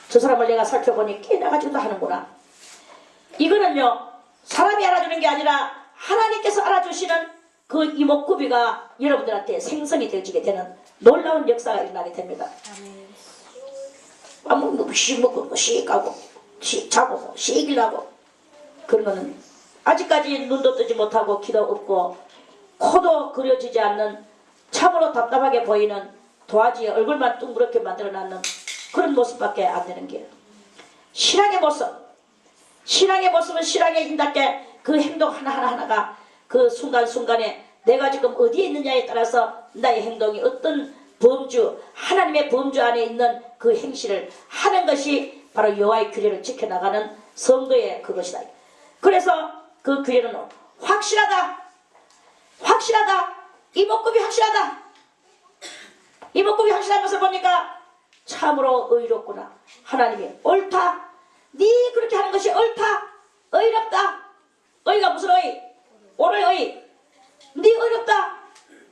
저 사람을 내가 살펴보니 깨나가지고도 하는구나. 이거는요, 사람이 알아주는 게 아니라 하나님께서 알아주시는 그 이목구비가 여러분들한테 생성이 되어지게 되는 놀라운 역사가 일어나게 됩니다. 아무 씩 먹고 씩 가고 씩 자고 씩 일하고 그런 거는 아직까지 눈도 뜨지 못하고 귀도 없고 코도 그려지지 않는 참으로 답답하게 보이는 도화지에 얼굴만 둥그렇게 만들어놨는 그런 모습밖에 안 되는 게 신앙의 모습. 신앙의 모습은 신앙의 인답게 그 행동 하나하나가 그 순간순간에 내가 지금 어디에 있느냐에 따라서 나의 행동이 어떤 범주, 하나님의 범주 안에 있는 그 행실을 하는 것이 바로 여호와의 규례를 지켜나가는 선거의 그것이다. 그래서 그 규례는 확실하다. 확실하다. 이목구비 확실하다. 이목구비 확실한 것을 보니까 참으로 의롭구나. 하나님이 옳다. 네 그렇게 하는 것이 옳다. 의롭다. 의가 무슨 의? 옳을 의. 네 의롭다.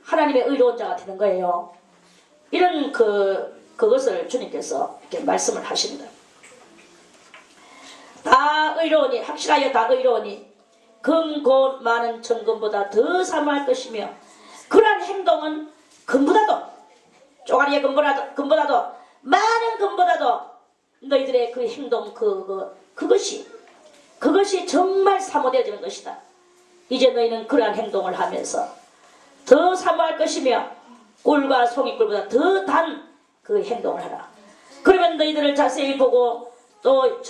하나님의 의로운 자가 되는 거예요. 이런 그것을 주님께서 이렇게 말씀을 하십니다. 다 의로우니 확실하여 다 의로우니 금고 많은 정금보다 더 사모할 것이며 그러한 행동은 금보다도 쪼가리의 금보다도 많은 금보다도 너희들의 그 행동 그것이 정말 사모되어지는 것이다. 이제 너희는 그러한 행동을 하면서 더 사모할 것이며 꿀과 송이꿀보다 더 단 그 행동을 하라. 그러면 너희들을 자세히 보고 또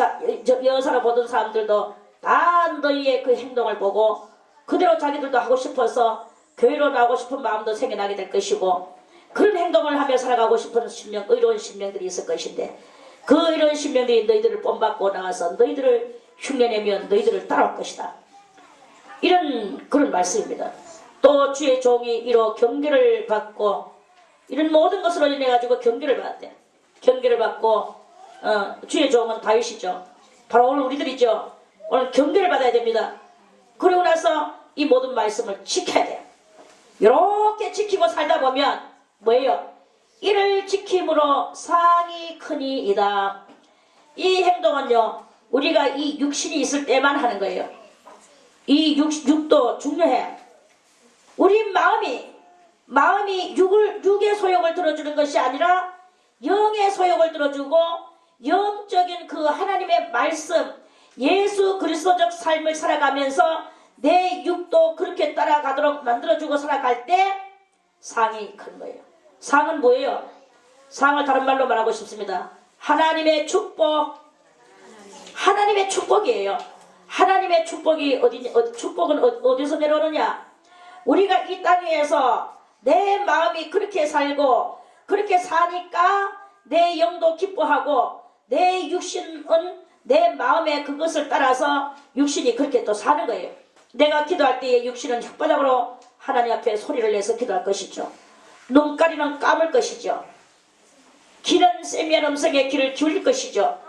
여사로 보던 사람들도 다 너희의 그 행동을 보고 그대로 자기들도 하고 싶어서 교회로 나오고 싶은 마음도 생겨나게 될 것이고 그런 행동을 하며 살아가고 싶은 신명, 의로운 신명들이 있을 것인데 그 의로운 신명들이 너희들을 본받고 나와서 너희들을 흉내내면 너희들을 따라올 것이다. 이런 그런 말씀입니다. 또 주의 종이 이로 경계를 받고 이런 모든 것으로 인해 가지고 경계를 받았대. 경계를 받고 주의 종은 다윗이죠. 바로 오늘 우리들이죠. 오늘 경계를 받아야 됩니다. 그러고 나서 이 모든 말씀을 지켜야 돼요. 이렇게 지키고 살다 보면 뭐예요? 이를 지킴으로 상이 크니이다. 이 행동은요 우리가 이 육신이 있을 때만 하는 거예요. 이 육도 중요해. 우리 마음이 육의 소욕을 들어주는 것이 아니라 영의 소욕을 들어주고 영적인 그 하나님의 말씀 예수 그리스도적 삶을 살아가면서 내 육도 그렇게 따라가도록 만들어주고 살아갈 때 상이 큰 거예요. 상은 뭐예요? 상을 다른 말로 말하고 싶습니다. 하나님의 축복. 하나님의 축복이에요. 하나님의 축복이 축복은 어디서 내려오느냐? 우리가 이 땅 위에서 내 마음이 그렇게 살고 그렇게 사니까 내 영도 기뻐하고 내 육신은 내 마음의 그것을 따라서 육신이 그렇게 또 사는 거예요. 내가 기도할 때에 육신은 혓바닥으로 하나님 앞에 소리를 내서 기도할 것이죠. 눈가리는 감을 것이죠. 귀는 세미한 음성에 귀를 기울일 것이죠.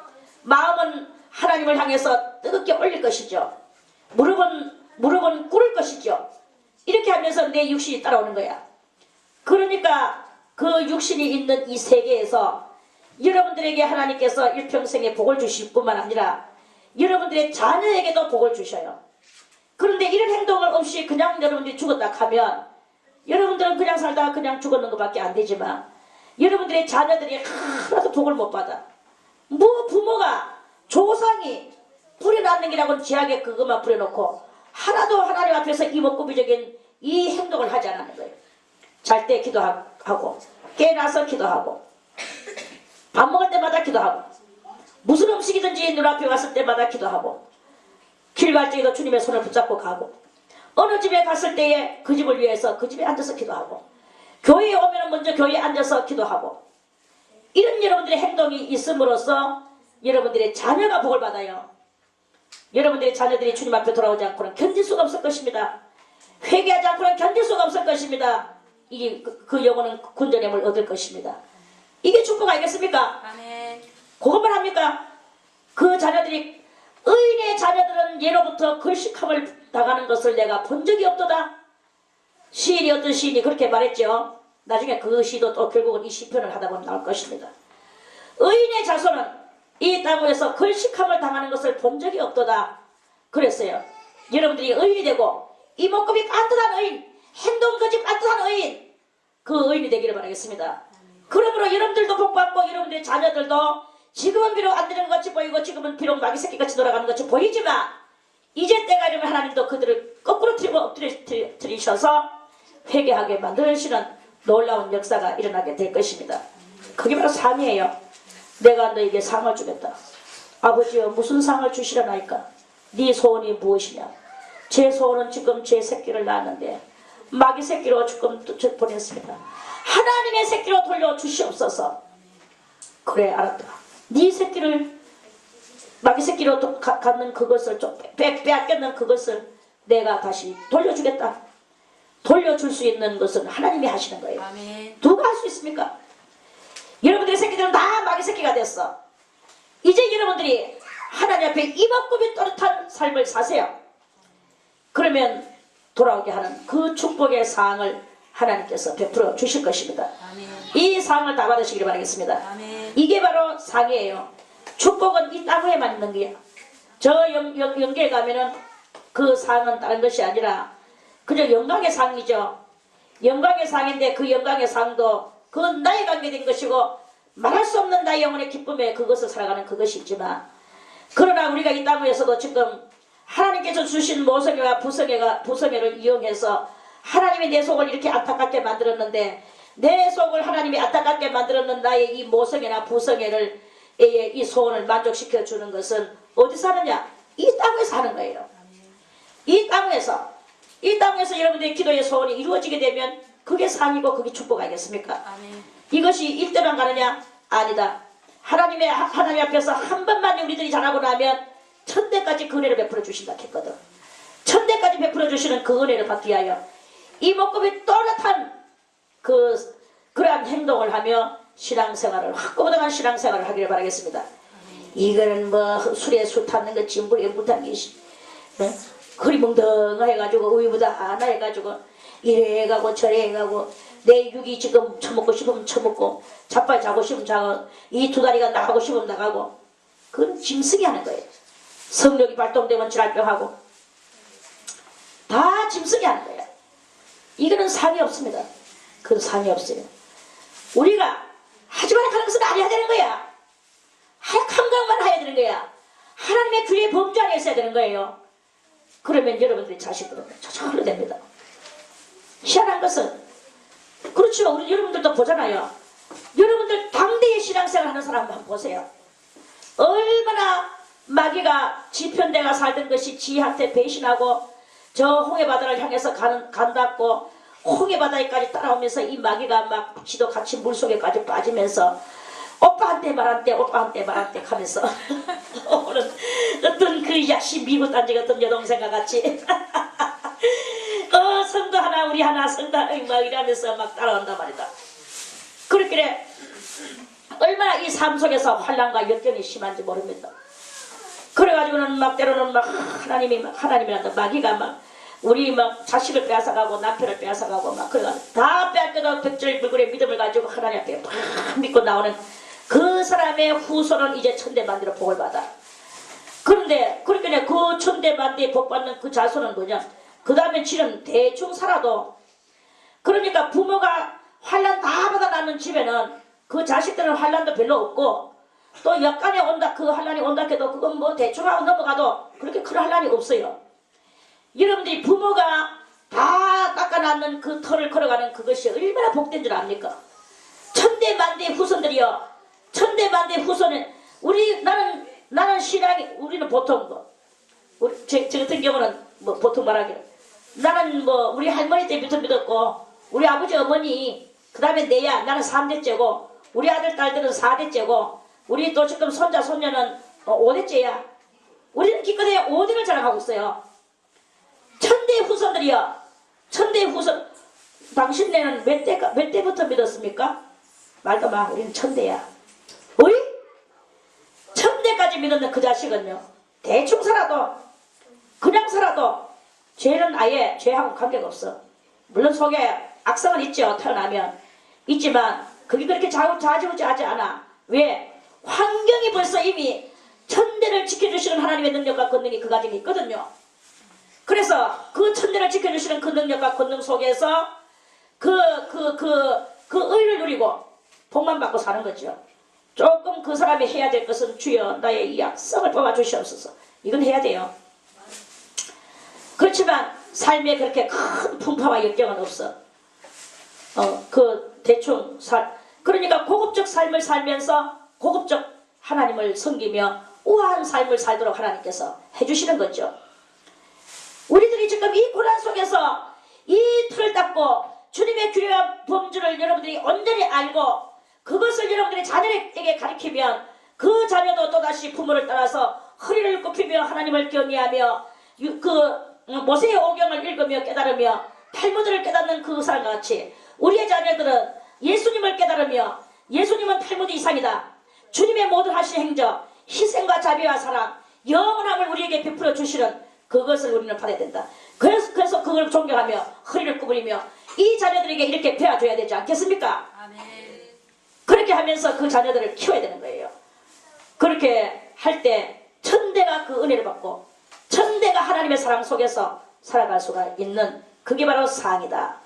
마음은 하나님을 향해서 뜨겁게 올릴 것이죠. 무릎은 꿇을 것이죠. 이렇게 하면서 내 육신이 따라오는 거야. 그러니까 그 육신이 있는 이 세계에서 여러분들에게 하나님께서 일평생에 복을 주실 뿐만 아니라 여러분들의 자녀에게도 복을 주셔요. 그런데 이런 행동을 없이 그냥 여러분들이 죽었다 하면 여러분들은 그냥 살다가 그냥 죽었는 것밖에 안 되지만 여러분들의 자녀들이 하나도 복을 못 받아. 뭐 부모가 조상이 부려놨는 게라고는 지하게 그것만 부려놓고 하나도 하나님 앞에서 이목구비적인 이 행동을 하지 않는 거예요. 잘 때 기도하고 깨나서 기도하고 밥 먹을 때마다 기도하고, 무슨 음식이든지 눈앞에 왔을 때마다 기도하고, 길 갈 때에도 주님의 손을 붙잡고 가고, 어느 집에 갔을 때에 그 집을 위해서 그 집에 앉아서 기도하고, 교회에 오면 먼저 교회에 앉아서 기도하고, 이런 여러분들의 행동이 있음으로써 여러분들의 자녀가 복을 받아요. 여러분들의 자녀들이 주님 앞에 돌아오지 않고는 견딜 수가 없을 것입니다. 회개하지 않고는 견딜 수가 없을 것입니다. 그 영혼은 군전임을 얻을 것입니다. 이게 축복 아니겠습니까? 아멘. 그것만 합니까? 그 자녀들이, 의인의 자녀들은 예로부터 걸식함을 당하는 것을 내가 본 적이 없도다. 시인이, 어떤 시인이 그렇게 말했죠. 나중에 그 시도 또 결국은 이 시편을 하다 보면 나올 것입니다. 의인의 자손은 이 땅에서 걸식함을 당하는 것을 본 적이 없도다. 그랬어요. 여러분들이 의인이 되고 이목구비 깐듯한 의인, 행동거지 깐듯한 의인, 그 의인이 되기를 바라겠습니다. 그러므로 여러분들도 복받고 여러분들의 자녀들도 지금은 비록 안 되는 것 같이 보이고 지금은 비록 마귀 새끼같이 돌아가는 것 같이 보이지만 이제 때가 이르면 하나님도 그들을 거꾸로 엎드리셔서 회개하게 만드시는 놀라운 역사가 일어나게 될 것입니다. 그게 바로 상이에요. 내가 너에게 상을 주겠다. 아버지여, 무슨 상을 주시려나이까? 네 소원이 무엇이냐? 제 소원은 지금 제 새끼를 낳았는데 마귀 새끼로 지금 보냈습니다. 하나님의 새끼로 돌려주시옵소서. 그래, 알았다. 네 새끼를 마귀 새끼로 갖는 그것을 좀 빼앗겼는 그것을 내가 다시 돌려주겠다. 돌려줄 수 있는 것은 하나님이 하시는 거예요. 아멘. 누가 할 수 있습니까? 여러분들의 새끼들은 다 마귀 새끼가 됐어. 이제 여러분들이 하나님 앞에 이목구비 또렷한 삶을 사세요. 그러면 돌아오게 하는 그 축복의 상을 하나님께서 베풀어 주실 것입니다. 아멘. 이 상을 다 받으시기를 바라겠습니다. 아멘. 이게 바로 상이에요. 축복은 이 땅에만 있는 거야. 저 영계에 가면은 그 상은 다른 것이 아니라 그저 영광의 상이죠. 영광의 상인데 그 영광의 상도 그건 나에 관계된 것이고 말할 수 없는 나의 영혼의 기쁨에 그것을 살아가는 그것이 있지만, 그러나 우리가 이 땅에서도 지금 하나님께서 주신 모성애와 부성애를 이용해서 하나님이 내 속을 이렇게 안타깝게 만들었는데, 내 속을 하나님이 안타깝게 만들었는 나의 이 모성애나 부성애를 이 소원을 만족시켜 주는 것은 어디서 하느냐? 이 땅에서 하는 거예요. 이 땅에서 여러분들의 기도의 소원이 이루어지게 되면 그게 상이고 그게 축복 아니겠습니까? 아멘. 이것이 일대만 가느냐? 아니다. 하나님 앞에서 한 번만 우리들이 잘하고 나면 천대까지 그 은혜를 베풀어 주신다 했거든. 천대까지 베풀어 주시는 그 은혜를 받기 위하여 이목구비 또렷한 그러한 행동을 하며 신앙생활을, 확고부동한 신앙생활을 하기를 바라겠습니다. 이거는 뭐 술에 술 탔는 거, 진불에 물 탄 것이 흐리멍덩해가지고 의무다 나 해가지고 이래 가고 저래 가고 내 육이 지금 처먹고 싶으면 처먹고 자빨 자고 싶으면 자고 이 두 다리가 나가고 싶으면 나가고, 그건 짐승이 하는 거예요. 성욕이 발동되면 질환병하고 다 짐승이 하는 거예요. 이거는 상이 없습니다. 그건 상이 없어요. 우리가 하지만 하는 것은 안 해야 되는 거야. 감각만 해야 되는 거야. 하나님의 규례 범주 안에 있어야 되는 거예요. 그러면 여러분들의 자식들은 저절로 됩니다. 희한한 것은 그렇죠. 우리 여러분들도 보잖아요. 여러분들 당대의 신앙생활 하는 사람 한번 보세요. 얼마나 마귀가 지편대가 살던 것이 지한테 배신하고 저 홍해바다를 향해서 간다고 홍해바다에까지 따라오면서 이 마귀가 막 지도 같이 물속에까지 빠지면서 오빠한테 말한테 오빠한테 말한테 하면서 오늘 어떤 그 야시 미국 단지 같은 여동생과 같이 성도 하나 우리 하나 성도 하나 막 이러면서 막 따라온단 말이다. 그렇길래 얼마나 이 삶 속에서 환난과 역경이 심한지 모릅니다. 그래가지고는 막 때로는 막 하나님이란다 마귀가 막 우리 막 자식을 빼앗아가고 남편을 빼앗아가고 막 그래가지고 다 빼앗겨도 백절 불굴의 믿음을 가지고 하나님 앞에 막 믿고 나오는 그 사람의 후손은 이제 천대만대로 복을 받아. 그런데 그렇게 그 천대만대에 복 받는 그 자손은 뭐냐? 그 다음에 지는 대충 살아도, 그러니까 부모가 환난 다 받아나는 집에는 그 자식들은 환난도 별로 없고, 또 역간에 온다 그 환난이 온다 해도 그건 뭐 대충 하고 넘어가도 그렇게 큰 환난이 없어요. 여러분들이 부모가 다 닦아놨는 그 터를 걸어가는 그것이 얼마나 복된 줄 압니까? 천대만대의 후손들이여, 천대만대 후손은 나는 신앙이 우리는 보통 뭐 저 같은 경우는 뭐 보통 말하기로 나는 뭐 우리 할머니 때부터 믿었고 우리 아버지 어머니 그 다음에 내야 나는 3대째고 우리 아들 딸들은 4대째고 우리 또 지금 손자 손녀는 5대째야. 우리는 기껏해 5대를 자랑하고 있어요. 천대 후손들이요. 천대 후손 당신네는 몇 대부터 믿었습니까? 말도 마. 우리는 천대야. 어이? 천대까지 믿었는 그 자식은요. 대충 살아도 그냥 살아도 죄는 아예 죄하고 관계가 없어. 물론 속에 악성은 있죠. 태어나면 있지만 그게 그렇게 좌지우지하지 않아. 왜? 환경이 벌써 이미 천대를 지켜주시는 하나님의 능력과 권능이 그 가정에 있거든요. 그래서 그 천대를 지켜주시는 그 능력과 권능 속에서 그 의를 누리고 복만 받고 사는 거죠. 조금 그 사람이 해야 될 것은 주여 나의 이 약성을 뽑아주시옵소서. 이건 해야 돼요. 그렇지만 삶에 그렇게 큰 풍파와 역경은 없어. 대충 그러니까 고급적 삶을 살면서 고급적 하나님을 섬기며 우아한 삶을 살도록 하나님께서 해주시는 거죠. 우리들이 지금 이 고난 속에서 이 틀을 닦고 주님의 규례와 범주를 여러분들이 온전히 알고 그것을 여러분들이 자녀에게 가르치면 그 자녀도 또다시 부모를 따라서 허리를 굽히며 하나님을 경외하며 모세의 오경을 읽으며 깨달으며 탈무드를 깨닫는 그 사람과 같이 우리의 자녀들은 예수님을 깨달으며 예수님은 탈무드 이상이다. 주님의 모든 하신 행적, 희생과 자비와 사랑, 영원함을 우리에게 베풀어 주시는 그것을 우리는 받아야 된다. 그래서 그걸 존경하며 허리를 구부리며 이 자녀들에게 이렇게 배워줘야 되지 않겠습니까? 아멘. 그렇게 하면서 그 자녀들을 키워야 되는 거예요. 그렇게 할 때 천대가 그 은혜를 받고 천대가 하나님의 사랑 속에서 살아갈 수가 있는 그게 바로 상이다.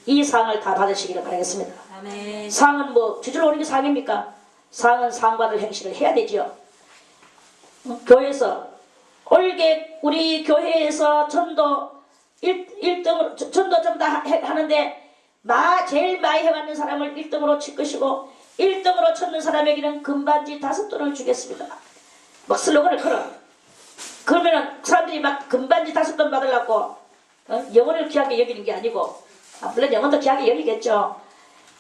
이 상을 다 받으시기를 바라겠습니다. 아멘. 상은 뭐 주저로 오는 게 상입니까? 상은 상받을 행실을 해야 되죠. 교회에서 올게 우리 교회에서 전도 1등으로 전도 좀 다 하는데 제일 많이 해왔는 사람을 1등으로 칠 것이고 1등으로 쳤는 사람에게는 금반지 5돈을 주겠습니다. 막 슬로건을 걸어. 그러면은 사람들이 막 금반지 5돈 받으려고 영혼을 귀하게 여기는 게 아니고 물론 영혼도 귀하게 여기겠죠.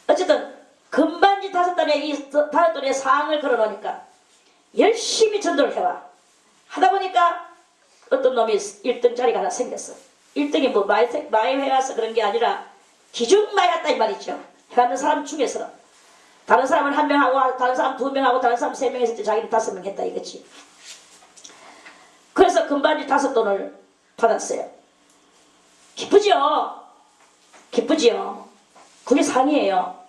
어쨌든 금반지 5돈에 이 5돈의 상을 걸어놓으니까 열심히 전도를 해와. 하다 보니까 어떤 놈이 1등짜리가 하나 생겼어. 1등이 뭐 많이 해와서 그런 게 아니라 기중 많이 했다 이 말이죠. 해왔는 사람 중에서 다른 사람은 1명하고 다른 사람 2명하고 다른 사람 3명 했을 때 자기는 5명 했다 이거지. 그래서 금반지 5돈을 받았어요. 기쁘죠? 기쁘지요? 그게 상이에요.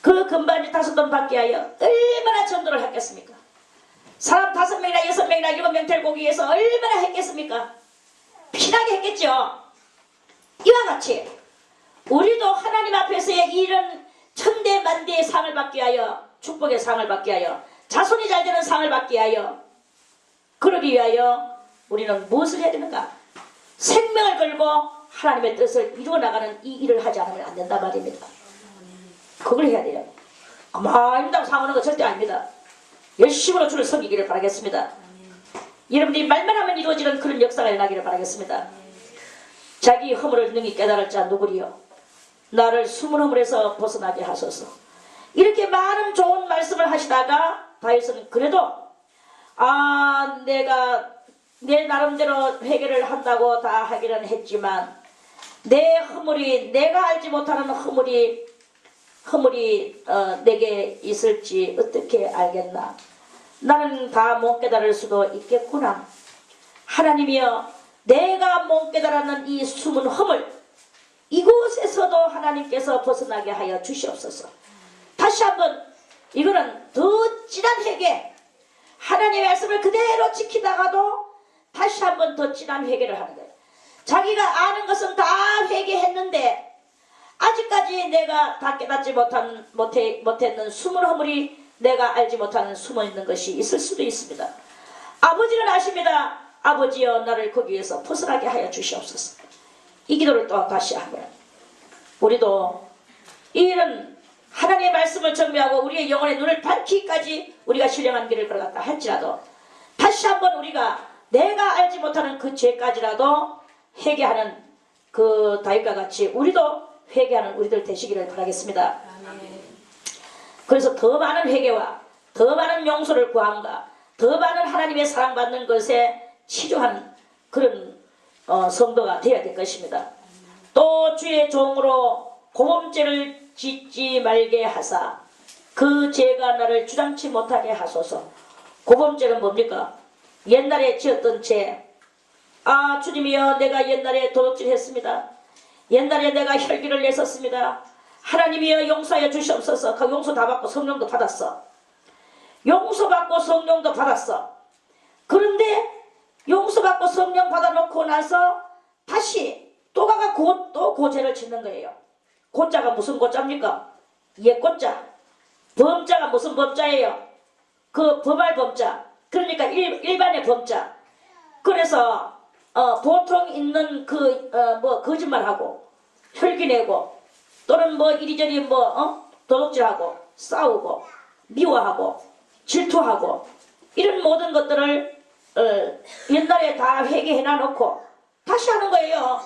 그 금반지 5돈 받기 위하여 얼마나 전도를 했겠습니까? 사람 5명이나 6명이나 7명 데리고 오기 위해서 얼마나 했겠습니까? 피나게 했겠죠. 이와 같이 우리도 하나님 앞에서의 이런 천대만대의 상을 받기 위하여 축복의 상을 받기 위하여 자손이 잘 되는 상을 받기 위하여 그러기 위하여 우리는 무엇을 해야 되는가? 생명을 걸고 하나님의 뜻을 이루어 나가는 이 일을 하지 않으면 안 된단 말입니다. 그걸 해야 돼요. 가만히 있다고 상 오는 거 절대 아닙니다. 열심으로 주를 섬기기를 바라겠습니다. 여러분들이 말만 하면 이루어지는 그런 역사가 일어나기를 바라겠습니다. 자기 허물을 능히 깨달을 자 누구리요? 나를 숨은 허물에서 벗어나게 하소서. 이렇게 많은 좋은 말씀을 하시다가 다윗은 그래도 내가 내 나름대로 회개를 한다고 다 하기는 했지만 내 허물이 내가 알지 못하는 허물이 내게 있을지 어떻게 알겠나. 나는 다 못 깨달을 수도 있겠구나. 하나님이여 내가 못 깨달았는 이 숨은 허물 이곳에서도 하나님께서 벗어나게 하여 주시옵소서. 다시 한번 이거는 더 진한 회개 하나님의 말씀을 그대로 지키다가도 다시 한번 더 진한 회개를 하는 거예요. 자기가 아는 것은 다 회개했는데 아직까지 내가 다 깨닫지 못했는 숨은 허물이 내가 알지 못하는 숨어있는 것이 있을 수도 있습니다. 아버지는 아십니다. 아버지여 나를 거기에서 벗어나게 하여 주시옵소서. 이 기도를 또 다시 하면 우리도 이런 하나님의 말씀을 정리하고 우리의 영혼의 눈을 밝히기까지 우리가 신령한 길을 걸어갔다 할지라도 다시 한번 우리가 내가 알지 못하는 그 죄까지라도 회개하는 그 다윗과 같이 우리도 회개하는 우리들 되시기를 바라겠습니다. 그래서 더 많은 회개와 더 많은 용서를 구함과 더 많은 하나님의 사랑받는 것에 치중한 그런 성도가 되어야 될 것입니다. 또 주의 종으로 고범죄를 짓지 말게 하사 그 죄가 나를 주장치 못하게 하소서. 고범죄는 뭡니까? 옛날에 지었던 죄. 아 주님이여 내가 옛날에 도둑질 했습니다. 옛날에 내가 혈기를 냈었습니다. 하나님이여 용서하여 주시옵소서. 그 용서 다 받고 성령도 받았어. 용서받고 성령도 받았어. 그런데 용서받고 성령 받아놓고 나서 다시 또 가가 또 고죄를 짓는 거예요. 고자가 무슨 고자입니까? 옛고자. 범자가 무슨 범자예요? 그 범할 범자. 그러니까 일반의 범자. 그래서 보통 있는 거짓말하고 혈기내고 또는 이리저리 도둑질하고 싸우고 미워하고 질투하고 이런 모든 것들을 옛날에 다 회개해놔 놓고 다시 하는 거예요.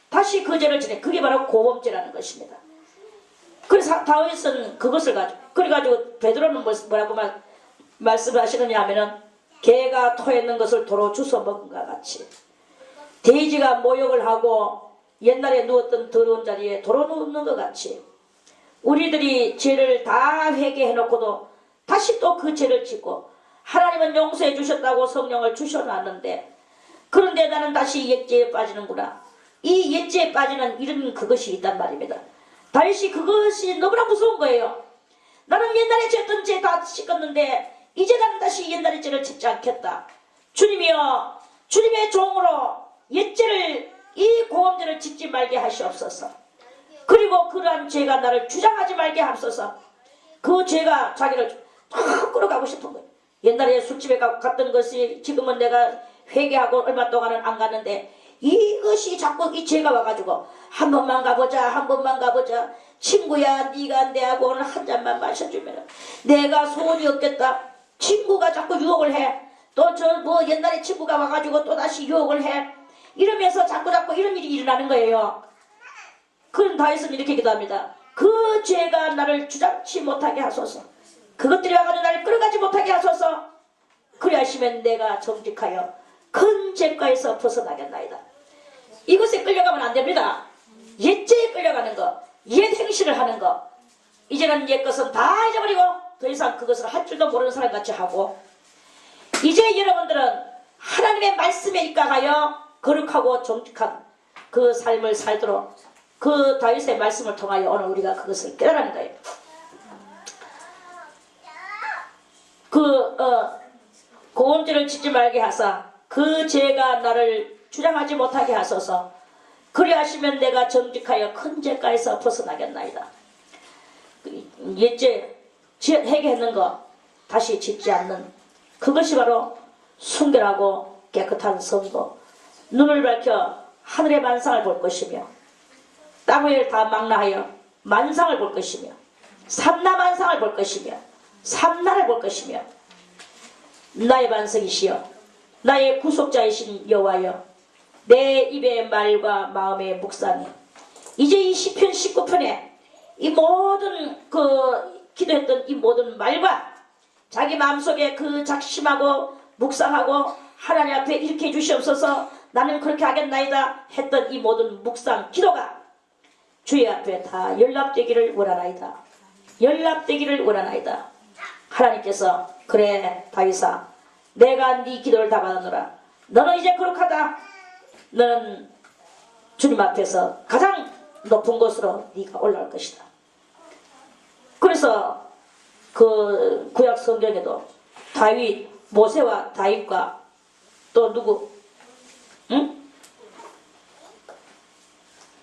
다시 그 죄를 지내. 그게 바로 고범죄라는 것입니다. 그래서 다윗은 그것을 가지고 그래가지고 베드로는 뭐라고 말씀하시느냐 하면은 개가 토했는 것을 도로 주워 먹은 것 같이 돼지가 모욕을 하고 옛날에 누웠던 더러운 자리에 도로 누우는 것 같이 우리들이 죄를 다 회개해놓고도 다시 또 그 죄를 짓고 하나님은 용서해 주셨다고 성령을 주셔놨는데 그런데 나는 다시 옛죄에 빠지는구나. 이 옛죄에 빠지는 이런 그것이 있단 말입니다. 다윗이 그것이 너무나 무서운 거예요. 나는 옛날에 지었던 죄 다 씻었는데 이제 나는 다시 옛날의 죄를 짓지 않겠다. 주님이여 주님의 종으로 옛죄를 이 고범죄를 짓지 말게 하시옵소서. 그리고 그러한 죄가 나를 주장하지 말게 하옵소서. 그 죄가 자기를 탁 끌어가고 싶은 거예요. 옛날에 술집에 갔던 것이 지금은 내가 회개하고 얼마 동안은 안 갔는데 이것이 자꾸 이 죄가 와가지고 한 번만 가보자. 친구야 네가 내하고 오늘 한 잔만 마셔주면 내가 소원이 없겠다. 친구가 자꾸 유혹을 해. 또 옛날에 친구가 와가지고 또 다시 유혹을 해. 이러면서 자꾸 이런 일이 일어나는 거예요. 그런 다윗은 이렇게 기도합니다. 그 죄가 나를 주장치 못하게 하소서. 그것들이 와가지고 나를 끌어가지 못하게 하소서. 그리하시면 내가 정직하여 큰 죄가에서 벗어나겠나이다. 이것에 끌려가면 안 됩니다. 옛죄에 끌려가는 거, 옛 행실을 하는 거. 이제는 옛 것은 다 잊어버리고 더 이상 그것을 할 줄도 모르는 사람같이 하고 이제 여러분들은 하나님의 말씀에 입각하여 거룩하고 정직한 그 삶을 살도록 그 다윗의 말씀을 통하여 오늘 우리가 그것을 깨달은 거예요. 고범죄를 짓지 말게 하사 그 죄가 나를 주장하지 못하게 하소서. 그리하시면 내가 정직하여 큰 죄가에서 벗어나겠나이다. 옛죄 회개했는 거 다시 짓지 않는 그것이 바로 순결하고 깨끗한 성도. 눈을 밝혀 하늘의 만상을 볼 것이며 땅 위를 다 망라하여 만상을 볼 것이며 삼라만상을 볼 것이며 삼라를 볼 것이며 나의 반석이시여 나의 구속자이신 여호와여 내 입의 말과 마음의 묵상이 이제 이 시편 19편에 이 모든 기도했던 이 모든 말과 자기 마음속에 그 작심하고 묵상하고 하나님 앞에 이렇게 해주시옵소서 나는 그렇게 하겠나이다 했던 이 모든 묵상 기도가 주의 앞에 다 연락되기를 원하나이다. 연락되기를 원하나이다. 하나님께서 그래 다윗아 내가 네 기도를 다 받았노라. 너는 이제 거룩하다. 너는 주님 앞에서 가장 높은 곳으로 네가 올라갈 것이다. 그래서 그 구약 성경에도 다윗 모세와 다윗과 또 누구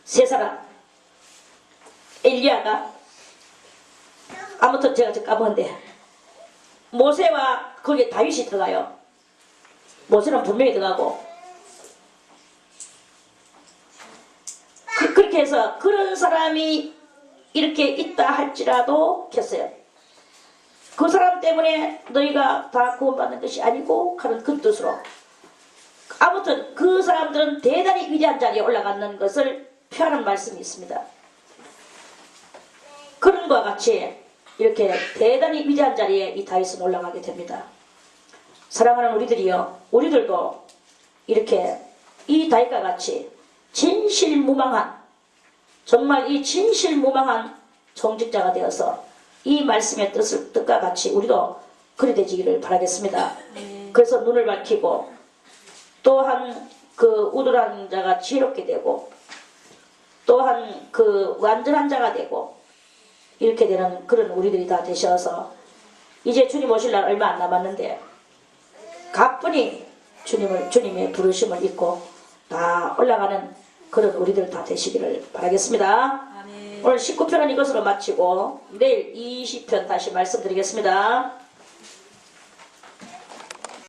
세 사람 엘리야가 아무튼 제가 까먹었는데 모세와 거기에 다윗이 들어가요. 모세는 분명히 들어가고 그렇게 해서 그런 사람이 이렇게 있다 할지라도 켰어요. 그 사람 때문에 너희가 다 구원받는 것이 아니고 하는 그 뜻으로 아무튼 그 사람들은 대단히 위대한 자리에 올라가는 것을 표하는 말씀이 있습니다. 그런 것과 같이 이렇게 대단히 위대한 자리에 이 다윗은 올라가게 됩니다. 사랑하는 우리들이요, 우리들도 이렇게 이 다윗과 같이 진실무망한, 정말 이 진실무망한 정직자가 되어서 이 말씀의 뜻과 같이 우리도 그리 되지기를 바라겠습니다. 그래서 눈을 밝히고 또한 그 우둔한 자가 지혜롭게 되고 또한 그 완전한 자가 되고 이렇게 되는 그런 우리들이 다 되셔서 이제 주님 오실 날 얼마 안 남았는데 가뿐히 주님의 부르심을 잊고 다 올라가는 그런 우리들 다 되시기를 바라겠습니다. 아멘. 오늘 19편은 이것으로 마치고 내일 20편 다시 말씀드리겠습니다.